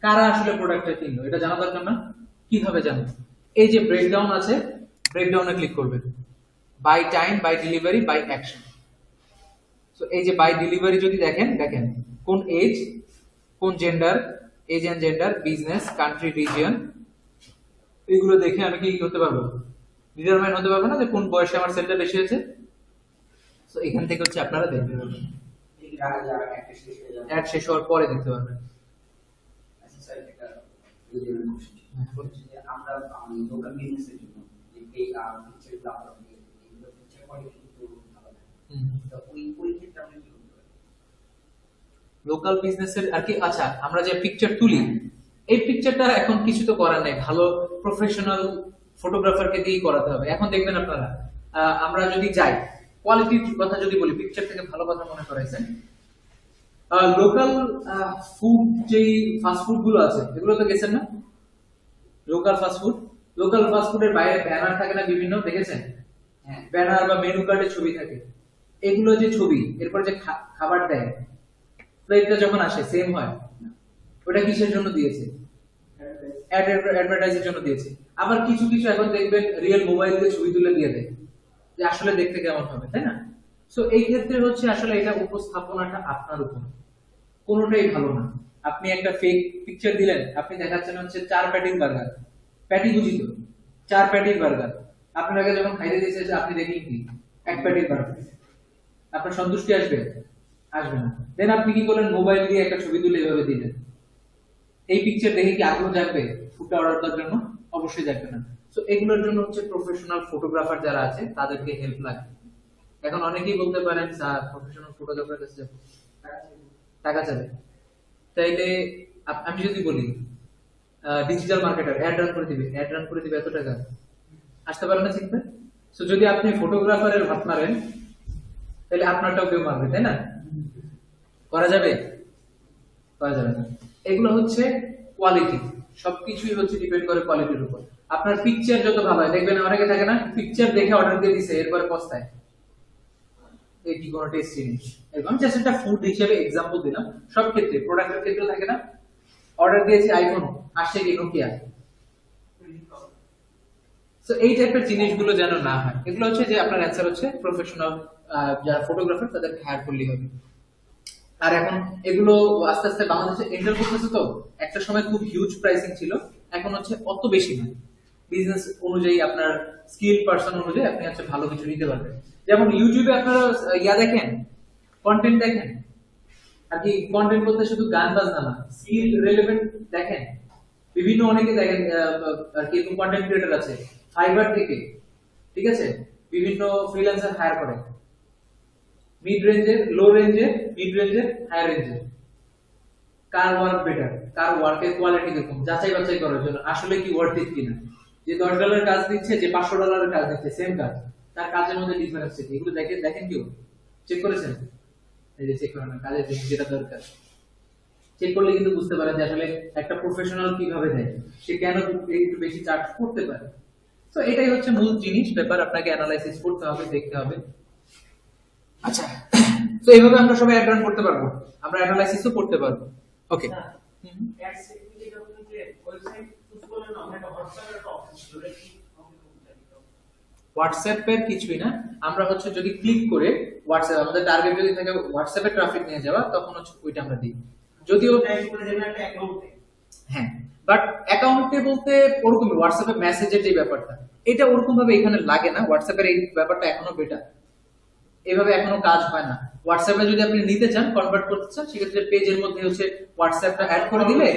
কারা আসলে প্রোডাক্টটা কিনলো এটা জানা দরকার না? কিভাবে জানবো? এই যে ব্রেকডাউন আছে, ব্রেকডাউনে ক্লিক করবেন, by time, by delivery, by action. So এই যে বাই ডেলিভারি যদি দেখেন, দেখেন কোন এজ, কোন gender, age and gender, business, country, region, এগুলো দেখে আমি কি করতে পারবো, ডিটারমাইন হতে পারবো না যে কোন বয়সে আমার সেলটা বেশি হয়েছে। সো এখান থেকে হচ্ছে আপনারা দেখতে পারবেন, অ্যাড শেষ হওয়ার পরে দেখতে পারবেন। আচ্ছা স্যার, একটা যে আমরা লোকাল বিজনেসের জন্য যে এই পিকচারগুলো আপলোড করি, এগুলো পিকচার কোয়ালিটি কিন্তু ভালো না, তো ওই ক্ষেত্রে আমরা কি করতে পারি? লোকাল বিজনেসের আর কি, আচ্ছা আমরা যে পিকচার তুলি, এই পিকচারটা এখন কিছু তো করার নাই, ভালো প্রফেশনাল ফটোগ্রাফারকে দিয়ে করাতে হবে। এখন দেখবেন আপনারা আমরা যদি যাই, কোয়ালিটির কথা যদি বলি, পিকচার থেকে ভালো কথা মনে করাইছেন, লোকাল ফুড যেই ফাস্ট ফুড গুলো আছে এগুলো তো গেছেন না, local fast food, local fast ফুডের বাইরে ব্যানার থাকে না বিভিন্ন, দেখেছেন? হ্যাঁ, ব্যানার বা মেনু কার্ডে ছবি থাকে, এগুলো যে ছবি, এরপর যে খাবার দেয়, প্লেটটা যখন আসে সেম হয়, ওটা কিসের জন্য দিয়েছে? অ্যাডভার্টাইজের জন্য দিয়েছে। আবার কিছু কিছু এখন দেখবেন রিয়েল মোবাইল দিয়ে ছবি তুলে দিয়ে দেয় যে আসলে দেখতে কেমন হবে, তাই না? সো এই ক্ষেত্রে হচ্ছে আসলে এটা উপস্থাপনাটা আপনার উপর, কোনোটাই ভালো না। আপনি একটা ফেক পিকচার দিলেন, আপনি দেখাচ্ছেন হচ্ছে 4 প্যাটির বার্গার, প্যাটি বুঝি তো, 4 প্যাটির বার্গার, আপনাকে যখন খাইতে দিয়েছে আপনি দেখলেন কি 1 প্যাটির বার্গার, আপনার সন্তুষ্টি আসবে? আসবে না। দেন আপনি কি করলেন, মোবাইল দিয়ে একটা ছবি তুলে এভাবে দিলেন, এই পিকচার দেখে কি আগ্রহ জাগবে ফুডটা অর্ডার করার জন্য? অবশ্যই জাগবে না। সো এগুলোর জন্য হচ্ছে প্রফেশনাল ফটোগ্রাফার যারা আছে তাদেরকে হেল্প লাগে। এখন অনেকেই বলতে পারেন স্যার প্রফেশনাল ফটোগ্রাফার কাছে যাবো, টাকা চাবে, তাইলে আমি যদি বলি ডিজিটাল মার্কেটার অ্যাড রান করে দিবে, অ্যাড রান করে দিবে এত টাকা, আসতে পারে না চিন্তা? সো যদি আপনি ফটোগ্রাফারের ভাত মারেন তাহলে আপনারটাও কেউ মারবে, তাই না? করা যাবে? করা যাবে না। এগুলো হচ্ছে কোয়ালিটি, সবকিছুই হচ্ছে ডিপেন্ড করে কোয়ালিটির উপর। আপনার পিকচার যত ভালো হয়, দেখবেন অনেকে থাকে না পিকচার দেখে অর্ডার দিয়ে দিছে, এরপরে পস্তায় এই কি কোনো টেস্ট জিনিস। এরকম জাস্ট একটা ফুড হিসেবে এক্সাম্পল দিলাম, সব ক্ষেত্রে প্রোডাক্টের ক্ষেত্রে থাকে না, অর্ডার দিয়েছি আইফোন, আসছে কি নোকিয়া। সো এই টাইপের জিনিসগুলো যেন না হয়। এগুলো হচ্ছে যে আপনার অ্যান্সার হচ্ছে প্রফেশনাল যারা ফটোগ্রাফার তাদেরকে হায়ার করলেই হবে। আর এখন এগুলো আস্তে আস্তে বাংলাদেশে এন্টার করতেছে, তো একটা সময় খুব হিউজ প্রাইসিং ছিল, এখন হচ্ছে অত বেশি না। বিজনেস অনুযায়ী আপনার স্কিল পারসন অনুযায়ী আপনি হচ্ছে ভালো কিছু নিতে পারবেন। যেমন ইউটিউবে আপনারা ইয়া দেখেন, কন্টেন্ট দেখেন, আর কি কন্টেন্ট বলতে শুধু গান বাজনা না, স্কিল রিলেভেন্ট দেখেন, বিভিন্ন অনেকে দেখেন আর কি কন্টেন্ট ক্রিয়েটর আছে ফাইবার থেকে, ঠিক আছে, বিভিন্ন ফ্রিল্যান্সার হায়ার করে মিড রেঞ্জের, লো রেঞ্জের, মিড রেঞ্জের, হায়ার রেঞ্জের। কার ওয়ার্ক বেটার, কার ওয়ার্কের কোয়ালিটি কিরকম, যাচাই বাছাই করার জন্য আসলে কি ওয়ার্থ ইট কিনা। যে $10 কাজ দিচ্ছে, যে $500 কাজ দিচ্ছে, সেম কাজ, তার কাজের মধ্যে ডিফারেন্স কি, এগুলো দেখেন, দেখেন কেউ চেক করেছেন? এই যে চেক করেন না, কাজের জিনিস যেটা দরকার চেক করলে কিন্তু বুঝতে পারেন যে আসলে একটা প্রফেশনাল কিভাবে দেয়, সে কেন একটু বেশি চার্জ করতে পারে। তো এটাই হচ্ছে মূল জিনিস, ব্যাপার আপনাকে অ্যানালাইসিস করতে হবে, দেখতে হবে। আচ্ছা, তো এইভাবে আমরা সবাই অ্যাড রান করতে পারবো, আমরা অ্যানালাইসিসও করতে পারবো। ওকে, হোয়াটসঅ্যাপের কিছুই না, আমরা হচ্ছে যদি ক্লিক করে হোয়াটসঅ্যাপ, আমাদের টার্গেট যদি থাকে হোয়াটসঅ্যাপে ট্রাফিক নিয়ে যাওয়া, তখন হচ্ছে ওইটা আমরা দিই। যদিও হ্যাঁ, বাট অ্যাকাউন্টে বলতে ওরকম হোয়াটসঅ্যাপে মেসেজের যে ব্যাপারটা, এটা ওরকম ভাবে এখানে লাগে না। হোয়াটসঅ্যাপের এই ব্যাপারটা এখনো বেটার, এভাবে এখনো কাজ হয় না। হোয়াটসঅ্যাপে যদি আপনি নিতে চান, কনভার্ট করতে চান, সেক্ষেত্রে পেজের মধ্যে হচ্ছে হোয়াটসঅ্যাপটা অ্যাড করে দিলে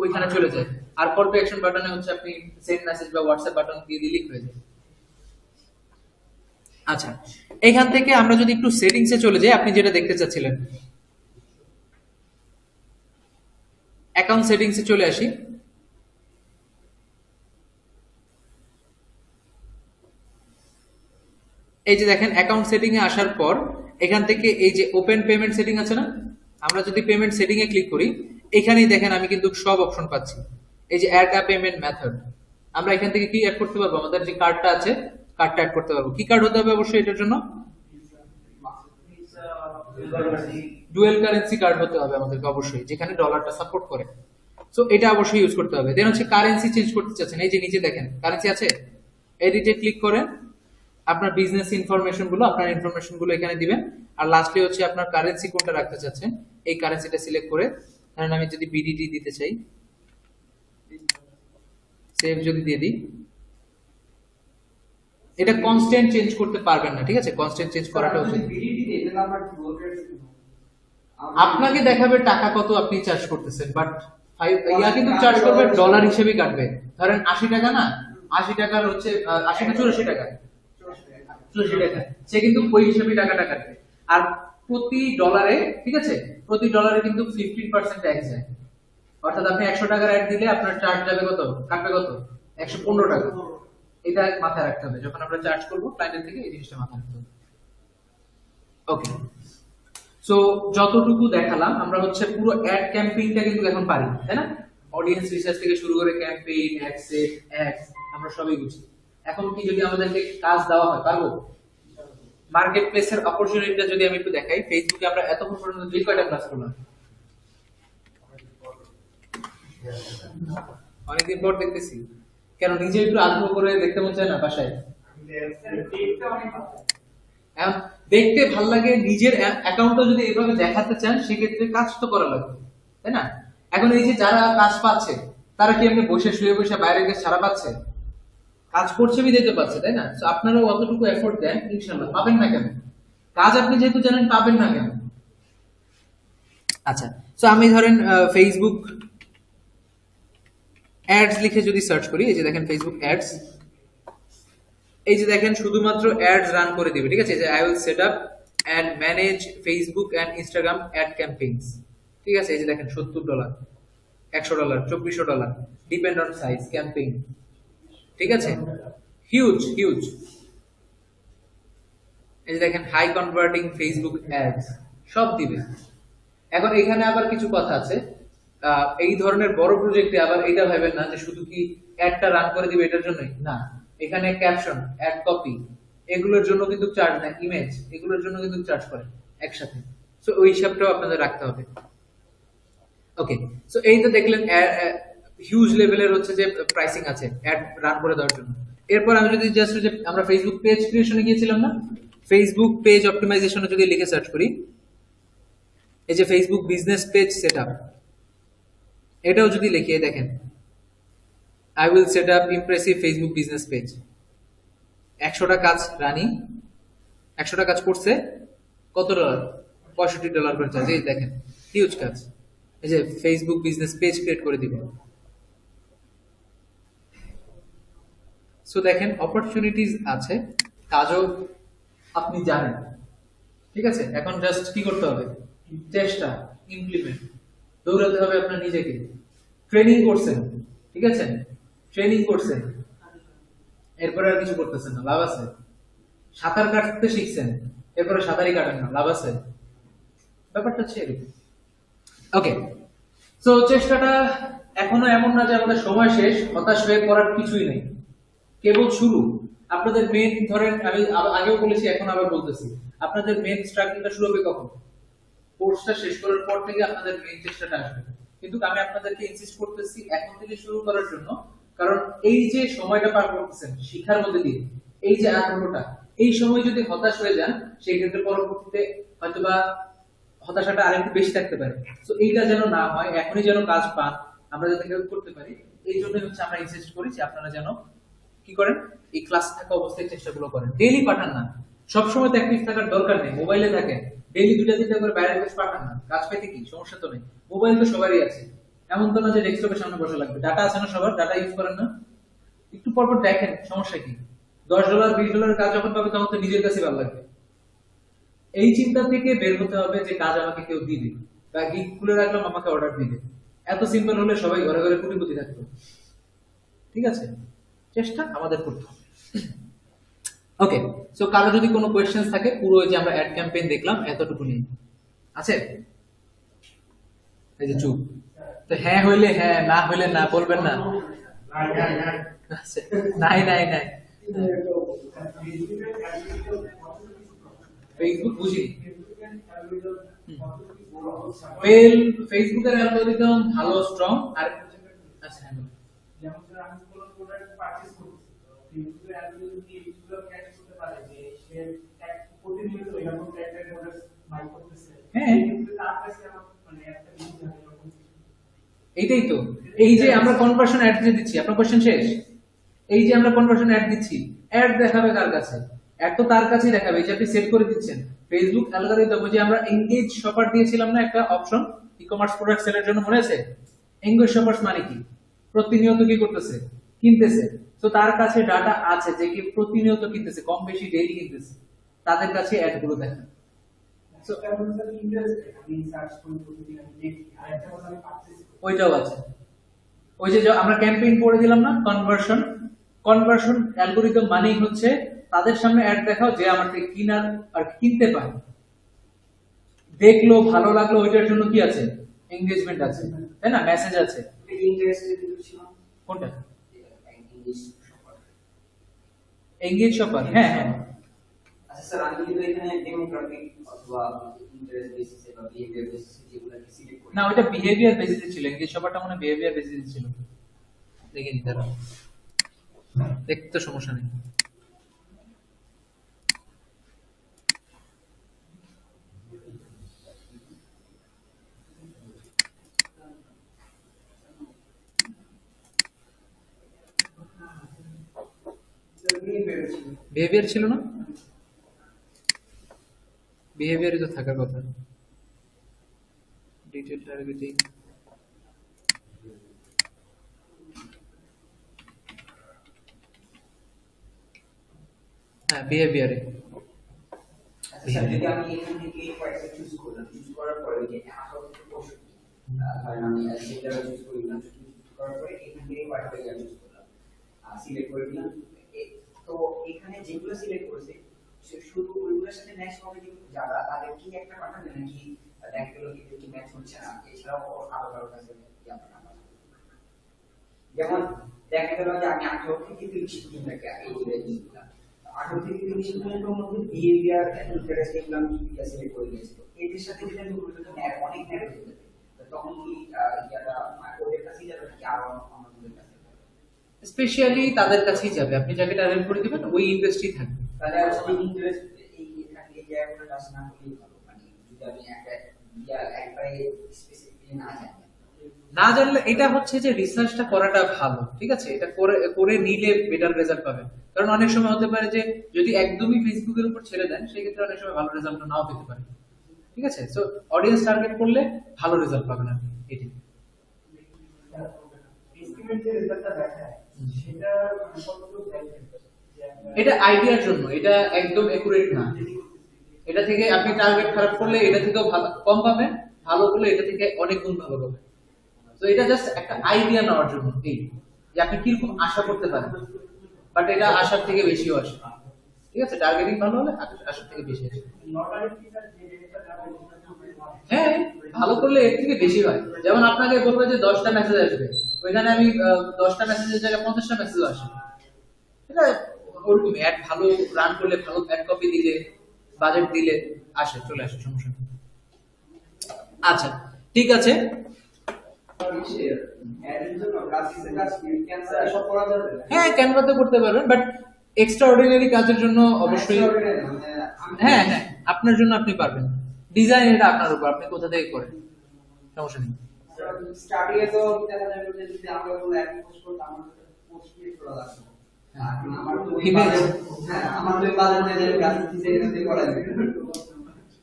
ওইখানে চলে যায়, আর কল টু অ্যাকশন বাটনে হচ্ছে আপনি সেন্ড মেসেজ বা হোয়াটসঅ্যাপ বাটন দিয়ে দিলেই হয়ে যায়। আচ্ছা, এখান থেকে আমরা যদি একটু সেটিংসে চলে যাই, আপনি যেটা দেখতে চাচ্ছিলেন, অ্যাকাউন্ট সেটিংসে চলে আসি। এই যে দেখেন অ্যাকাউন্ট সেটিং এ আসার পর এখান থেকে এই যে ওপেন পেমেন্ট সেটিং আছে না, আমরা যদি পেমেন্ট সেটিং এ ক্লিক করি, এখানেই দেখেন আমি কিন্তু সব অপশন পাচ্ছি। এই যে অ্যাড আ পেমেন্ট মেথড, আমরা এখান থেকে কি অ্যাড করতে পারবো, আমাদের যে কার্ডটা আছে কার্ডটা অ্যাড করতে পারবো। কি কার্ড হতে হবে অবশ্যই এটার জন্য? ডুয়েল কারেন্সি কার্ড হতে হবে আমাদেরকে অবশ্যই, যেখানে ডলারটা সাপোর্ট করে। সো এটা অবশ্যই ইউজ করতে হবে। দেন হচ্ছে কারেন্সি চেঞ্জ করতে চাচ্ছেন, এই যে নিচে দেখেন কারেন্সি আছে, এডিটে ক্লিক করেন, আপনার বিজনেস ইনফরমেশন গুলো, আপনার ইনফরমেশন গুলো এখানে দিবেন, আর লাস্টে হচ্ছে আপনার কারেন্সি কোনটা রাখতে চাচ্ছেন, এই কারেন্সিটা সিলেক্ট করে, ধরেন আমি যদি বিডিটি দিতে চাই, সেভ যদি দিয়ে দিই, এটা কনস্ট্যান্ট চেঞ্জ করতে পারবেন না, ঠিক আছে, কনস্ট্যান্ট চেঞ্জ করাটা উচিত। আপনাকে দেখাবে টাকা কত আপনি চার্জ করতেছেন, বাট ইয়া কিন্তু চার্জ করবে ডলার হিসেবে কাটবে। ধরেন 80 টাকা না, 80 টাকার হচ্ছে 80 না 84 টাকা, 84 টাকা, সে কিন্তু ওই হিসেবে টাকাটা কাটবে। আর প্রতি ডলারে, ঠিক আছে, প্রতি ডলারে কিন্তু 15% ট্যাক্স যায়। অর্থাৎ আপনি 100 টাকার অ্যাড দিলে আপনার চার্জ যাবে কত, কাটবে কত, 115 টাকা। এটা মাথায় রাখতে হবে যখন আমরা চার্জ করব ক্লায়েন্টের থেকে, এই জিনিসটা মাথায় রাখতে হবে। ওকে, সো যতটুকু দেখালাম আমরা হচ্ছে পুরো অ্যাড ক্যাম্পেইনটা কিন্তু এখন পারি, তাই না? অডিয়েন্স রিসার্চ থেকে শুরু করে ক্যাম্পেইন, অ্যাডসেট, অ্যাডস আমরা সবই বুঝি। এখন কি যদি আমাদেরকে কাজ দেওয়া হয়, পারবো? মার্কেট প্লেসের অপরচুনিটিটা যদি আমি একটু দেখাই, ফেসবুকে আমরা এতক্ষণ পর্যন্ত যে কয়টা ক্লাস করলাম, অনেকদিন পর দেখতেছি, কেন নিজে একটু আগ্রহ করে দেখতে মন চায় না বাসায়? দেখতে ভাল লাগে, নিজের অ্যাকাউন্টটা যদি এভাবে দেখাতে চান সেক্ষেত্রে কাজ তো করা লাগবে, তাই না? এখন এই যে যারা কাজ পাচ্ছে, তারা কি এমনি বসে শুয়ে বসে বাইরে গিয়ে ছাড়া পাচ্ছে? কাজ করছে বিদেতে পাচ্ছে, তাই না? তো আপনারাও অতটুকু এফোর্ট দেন, ইনশাল্লাহ পাবেন না কেন? কাজ আপনি যেহেতু জানেন, পাবেন না কেন? আচ্ছা, তো আমি ধরেন ফেসবুক অ্যাডস লিখে যদি সার্চ করি, এই যে দেখেন ফেসবুক অ্যাডস, এই যে দেখেন শুধুমাত্র অ্যাডস রান করে দিবে, ঠিক আছে? যে I will set up and manage Facebook and Instagram ad campaigns, ঠিক আছে? এই যে দেখেন $70, $100, $2400, ডিপেন্ড অন সাইজ ক্যাম্পেইন, ঠিক আছে? Huge huge. এই যে দেখেন হাই কনভার্টিং ফেসবুক অ্যাডস, সব দিবে। এখন এখানে আবার কিছু কথা আছে, এই ধরনের বড় প্রজেক্টে আবার এটা ভাবেন না যে শুধু কি অ্যাডটা রান করে দিবে এটার জন্যই, না, এখানে ক্যাপশন, অ্যাড কপি, এগুলোর জন্য কিন্তু চার্জ নেয়, ইমেজ, এগুলোর জন্য কিন্তু চার্জ করে একসাথে। সো ওই হিসাবটাও আপনাদের রাখতে হবে। ওকে, সো এই তো দেখলেন হিউজ লেভেলের হচ্ছে যে প্রাইসিং আছে অ্যাড রান করে দেওয়ার জন্য। এরপর আমি যদি জাস্ট যে আমরা ফেসবুক পেজ ক্রিয়েশনে গিয়েছিলাম না, ফেসবুক পেজ অপটিমাইজেশনে যদি লিখে সার্চ করি, এই যে ফেসবুক বিজনেস পেজ সেটআপ, এটাও যদি লিখে দেখেন, I will set up impressive Facebook business page, 100টা কাজ রানিং, 100টা কাজ করছে, কত ডলার? $65 করে চার্জ। এই দেখেন হিউজ কাজ, এই যে ফেসবুক বিজনেস পেজ ক্রিয়েট করে দিব। সো দেখেন অপরচুনিটিজ আছে, কাজও আপনি জানেন, ঠিক আছে। এখন জাস্ট কি করতে হবে? চেষ্টা, ইমপ্লিমেন্ট, দৌড়াতে হবে আপনার নিজেকে। ট্রেনিং করছেন, ঠিক আছে, ট্রেনিং করছেন, এরপরে আর কিছু করতেছেন না, লাভ আছে। সাঁতার কাটতে শিখছেন, এরপরে সাঁতারই কাটেন না, লাভ আছে। ব্যাপারটা হচ্ছে এরকম। ওকে, সো চেষ্টাটা এখনো এমন না যে আমাদের সময় শেষ, হতাশ হয়ে পড়ার কিছুই নেই, কেবল শুরু। আপনাদের মেন ধরেন, আমি আগেও বলেছি এখন আবার বলতেছি, আপনাদের মেন স্ট্রাগলটা শুরু হবে কখন? কোর্সটা শেষ করার পর থেকে আপনাদের মেন চেষ্টাটা আসবে। কিন্তু আমি আপনাদেরকে ইনসিস্ট করতেছি এখন থেকে শুরু করার জন্য, কারণ এই যে সময়টা পার করতেছেন শিক্ষার মধ্যে দিয়ে, এই যে আগ্রহটা, এই সময় যদি হতাশ হয়ে যান, সেই ক্ষেত্রে পরবর্তীতে হয়তোবা হতাশাটা আরেকটু বেশি থাকতে পারে। তো এইটা যেন না হয়, এখনই যেন কাজ পান, আমরা যাতে হেল্প করতে পারি, এই জন্যই হচ্ছে আমরা ইনসিস্ট করি যে আপনারা যেন কি করেন, এই ক্লাস থাকা অবস্থায় চেষ্টাগুলো করেন। ডেইলি পাঠান না, সবসময় তো অ্যাক্টিভ থাকার দরকার নেই, মোবাইলে থাকেন, ডেইলি 2টা 3টা করে বাইরের কাজ পাঠান না, কাজ পেতে কি সমস্যা তো নেই, মোবাইল তো সবারই আছে, এমন তো না যে ডেস্কটপের সামনে বসা লাগবে। ডাটা আছে না সবার, ডাটা ইউজ করেন না, একটু পরপর দেখেন, সমস্যা কি? $10 $20 কাজ যখন পাবে তখন তো নিজের কাছে ভালো লাগবে। এই চিন্তা থেকে বের হতে হবে যে কাজ আমাকে কেউ দিবে, বা গিগ খুলে রাখলাম আমাকে অর্ডার দিবে। এত সিম্পল হলে সবাই ঘরে ঘরে কোটিপতি থাকতো, ঠিক আছে। চেষ্টা আমাদের করতে হবে। ওকে, সো কারো যদি কোনো কোয়েশ্চেন থাকে, পুরো যে আমরা অ্যাড ক্যাম্পেইন দেখলাম এতটুকু নিয়ে আছে, এই যে চুপ, তো হ্যাঁ হইলে হ্যাঁ, না হইলে না, বলবেন না। আচ্ছা, নাই নাই নাই, ফেসবুক বুঝি, ফেসবুকের অ্যালগরিদম ভালো, স্ট্রং। আর আচ্ছা হ্যাঁ, যেমন ধর আমি কোনো প্রোডাক্ট পারচেজ করছি, তো ফেসবুকের অ্যালগরিদম কি এগুলো ক্যাচ করতে পারে যে সে এক প্রতিনিয়ত এরকম টাইপের প্রোডাক্ট বাই করতেছে। হ্যাঁ, কিন্তু তার কাছে আমার মানে একটা জিনিস থাকে এরকম। এইটাই তো, এই যে আমরা কনভার্সন অ্যাড দিয়ে দিচ্ছি, আপনার কোশ্চেন শেষ। এই যে আমরা কনভার্সন অ্যাড দিচ্ছি, অ্যাড দেখাবে কার কাছে? অ্যাড তো তার কাছেই দেখাবে, এই যে আপনি সেট করে দিচ্ছেন। ফেসবুক অ্যালগরিদম, যে আমরা এনগেজ শপার দিয়েছিলাম না একটা অপশন ই কমার্স প্রোডাক্ট সেলের জন্য, মনে আছে? এনগেজ শপার্স মানে কি? প্রতিনিয়ত কি করতেছে? কিনতেছে। তো তার কাছে ডাটা আছে যে কি প্রতিনিয়ত কিনতেছে, কম বেশি ডেইলি কিনতেছে, তাদের কাছে অ্যাড গুলো দেখেন। সো এমন স্যার ইন্টারেস্ট আমি সার্চ করি প্রতিদিন, আমি দেখি আরেকটা কথা আমি পারচেজ করি। ওইটাও আছে, ওই যে আমরা ক্যাম্পেইন পড়ে দিলাম না, কনভার্সন। কনভার্সন অ্যালগরিদম মানেই হচ্ছে তাদের সামনে অ্যাড দেখাও যে আমার থেকে কিনার আর কিনতে পারে, দেখলো ভালো লাগলো, ওইটার জন্য কি আছে? এঙ্গেজমেন্ট আছে, তাই না? মেসেজ আছে। ইন্টারেস্টেড ছিল কোনটা? English shopper. এঙ্গেজ শপার, হ্যাঁ হ্যাঁ। আচ্ছা স্যার, আমি কিন্তু এখানে ডেমোগ্রাফিক অথবা ইন্টারেস্ট বেসিসে বা বিহেভিয়ার বেসিসে যেগুলোকে সিলেক্ট করি, না, ওইটা বিহেভিয়ার বেসিসে ছিল, এঙ্গেজ শপারটা মানে বিহেভিয়ার বেসিসে ছিল। দেখে নিতে পারো, দেখতে তো সমস্যা নেই। স্যার বিহেভিয়ার ছিল। বিহেভিয়ার ছিল না? বিহেভিয়ারই তো থাকার কথা। ডিটেইল টার্গেটিং, হ্যাঁ বিহেভিয়ারে। আচ্ছা স্যার, যদি আমি এখান থেকে কয়েকটা চুজ করলাম, চুজ করার পরে যে 18 থেকে 65, ধরেন আমি সেটা চুজ করলাম, চুজ করার পরে এখান থেকে কয়েকটা জায়গা চুজ করলাম, সিলেক্ট করে দিলাম। তো এখানে যেগুলো সিলেক্ট করেছে শুধু ওইগুলোর সাথে ম্যাচ হবে, কিন্তু যারা তাদের কি একটা পাঠাবে নাকি দেখা গেল কি ম্যাচ হচ্ছে না, এছাড়াও আরো কারো কাছে কি আপনারা পাঠাবেন? যেমন দেখা গেল যে আমি 18 থেকে 30 পর্যন্ত এই যে দিলাম, 18 থেকে 30 পর্যন্ত মধ্যে বিহেভিয়ার ইন্টারেস্ট এগুলো আমি সিলেক্ট করে দিয়েছি। এদের সাথে যেটা আমি করতে অনেক ম্যাচ হয়ে যাবে, তখন কি ইয়াটা ওদের কাছেই যাবে নাকি আরো আমাদের কাছে যাবে? স্পেশালি তাদের কাছেই যাবে, আপনি যাকে টার্গেট করে দিবেন ওই ইন্ডাস্ট্রি থাকবে। তাহলে আসলে ইন্টারেস্ট এই জায়গাগুলো কাজ না করলেই ভালো, মানে যদি আমি একবারে স্পেসিফিকলি না জানি। না জানলে এটা হচ্ছে যে রিসার্চটা করাটা ভালো, ঠিক আছে, এটা করে করে নিলে বেটার রেজাল্ট পাবেন। কারণ অনেক সময় হতে পারে যে যদি একদমই ফেসবুকের উপর ছেড়ে দেন সেক্ষেত্রে অনেক সময় ভালো রেজাল্ট নাও পেতে পারে, ঠিক আছে। সো অডিয়েন্স টার্গেট করলে ভালো রেজাল্ট পাবেন আপনি। এটি এস্টিমেট যে রেজাল্টটা দেখায় সেটা কতটুকু ভ্যালিড? এটা আইডিয়ার জন্য, এটা একদম একুরেট না। এটা থেকে আপনি টার্গেট খারাপ করলে এটা থেকেও ভালো কম পাবেন, ভালো করলে এটা থেকে অনেক গুণ ভালো পাবেন। তো এটা জাস্ট একটা আইডিয়া নেওয়ার জন্য, এই যে আপনি কিরকম আশা করতে পারেন, বাট এটা আশার থেকে বেশিও আসে, ঠিক আছে। টার্গেটিং ভালো হলে আশার থেকে বেশি আসে। নর্মালি কি স্যার যে রেটটা যাবে হ্যাঁ, ভালো করলে এর থেকে বেশি হয়। যেমন আপনাকে বলবে যে 10টা মেসেজ আসবে, ওইখানে আমি 10টা মেসেজের জায়গায় 50টা মেসেজ আসে, এটা ওরকম অ্যাড ভালো রান করলে, ভালো অ্যাড কপি দিলে, বাজেট দিলে আসে, চলে আসে, সমস্যা নেই। আচ্ছা, ঠিক আছে। হ্যাঁ, ক্যানভাতে করতে পারবেন, বাট এক্সট্রা অর্ডিনারি কাজের জন্য অবশ্যই হ্যাঁ হ্যাঁ আপনার জন্য আপনি পারবেন। ডিজাইন এটা আপনার উপর, আপনি কোথা থেকে করেন, সমস্যা নেই। স্টাডিয়ে তো দেখা যাবে যে যদি আমরা কোনো এক পোস্ট করতাম আমাদের পোস্ট ক্রিয়েট করা লাগবে। আমার তো আমার তো বাজার নিয়ে যাবে গ্রাফিক ডিজাইনার দিয়ে করা যাবে।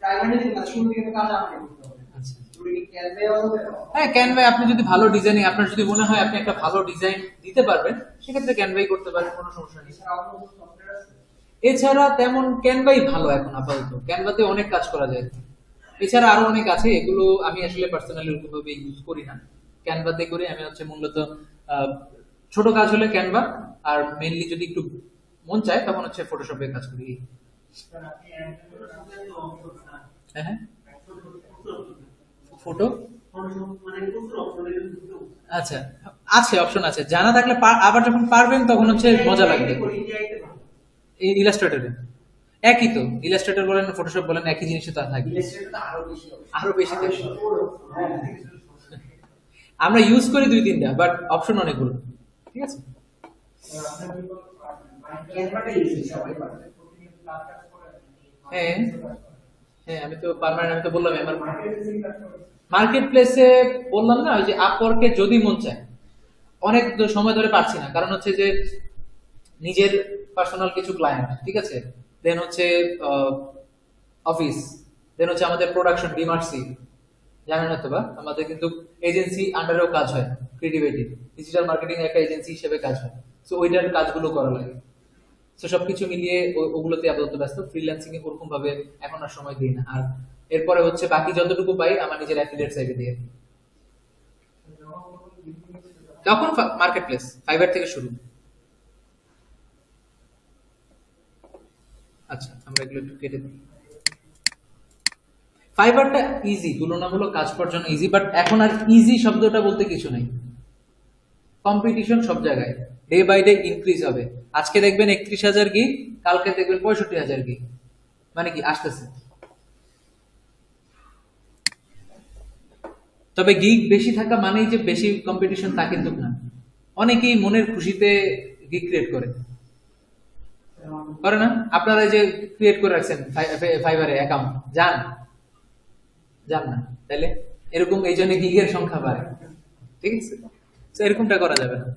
প্রাইমারি না শুরু থেকে কাজ আমাকে করতে হবে। আচ্ছা, শুরু থেকে ক্যানভা হবে। হ্যাঁ, ক্যানভায় আপনি যদি ভালো ডিজাইনিং, আপনার যদি মনে হয় আপনি একটা ভালো ডিজাইন দিতে পারবেন, সেক্ষেত্রে ক্যানভাই করতে পারেন, কোনো সমস্যা নেই। এছাড়া তেমন ক্যানভাই ভালো এখন আপাতত, ক্যানভাতে অনেক কাজ করা যায়। এছাড়া আরো অনেক আছে, এগুলো আমি আসলে পার্সোনালি ওরকমভাবে ইউজ করি না। ক্যানভাতে করে আমি হচ্ছে মূলত ছোট কাজ হলে ক্যানভা, আর মেইনলি যদি একটু মন চায় তখন হচ্ছে ফটোশপে কাজ করি। হ্যাঁ হ্যাঁ, ফটো আচ্ছা আছে, অপশন আছে, জানা থাকলে আবার যখন পারবেন তখন হচ্ছে মজা লাগবে। এই ইলাস্ট্রেটরে একই তো, ইলাস্ট্রেটর বলেন ফটোশপ বলেন একই জিনিসই তো থাকে, আরো বেশি থাকে। আমরা ইউজ করি 2-3টা, বাট অপশন অনেকগুলো, ঠিক আছে। হ্যাঁ হ্যাঁ, আমি তো পার্মানেন্ট, আমি তো বললাম আমার মার্কেট প্লেসে বললাম না, ওই যে আপওয়ার্কে যদি মন চায়, অনেক সময় ধরে পারছি না, কারণ হচ্ছে যে নিজের পার্সোনাল কিছু ক্লায়েন্ট, ঠিক আছে, দেন হচ্ছে অফিস, দেন হচ্ছে আমাদের প্রোডাকশন ডিমার্সি, জানেন হয়তো বা আমাদের কিন্তু এজেন্সি আন্ডারেও কাজ হয়, ক্রিয়েটিভিটি ডিজিটাল মার্কেটিং একটা এজেন্সি হিসেবে কাজ হয়। সো ওইটার কাজগুলো করা লাগে। সো সবকিছু মিলিয়ে ওগুলোতে আপাতত ব্যস্ত, ফ্রিল্যান্সিং এ ওরকম ভাবে এখন আর সময় দিই না। আর এরপরে হচ্ছে বাকি যতটুকু পাই আমার নিজের অ্যাফিলিয়েট সাইটে দিয়ে, তখন মার্কেট প্লেস ফাইবার থেকে শুরু। আচ্ছা, আমরা এগুলো একটু কেটে দিই। ফাইবারটা ইজি, তুলনামূলক কাজ করার জন্য ইজি, বাট এখন আর ইজি শব্দটা বলতে কিছু নাই। কম্পিটিশন সব জায়গায় ডে বাই ডে ইনক্রিজ হবে। আজকে দেখবেন 31,000 গিগ, কালকে দেখবেন 65,000 গিগ, মানে কি আসতেছে। তবে গিগ বেশি থাকা মানেই যে বেশি কম্পিটিশন তা কিন্তু না। অনেকেই মনের খুশিতে গিগ ক্রিয়েট করে না? আপনারা যে ক্রিয়েট করে রাখছেন ফাইবারে অ্যাকাউন্ট, যান না, তাইলে এরকম এই জন্য গিগের সংখ্যা বাড়ে, ঠিক আছে। এরকমটা করা যাবে না।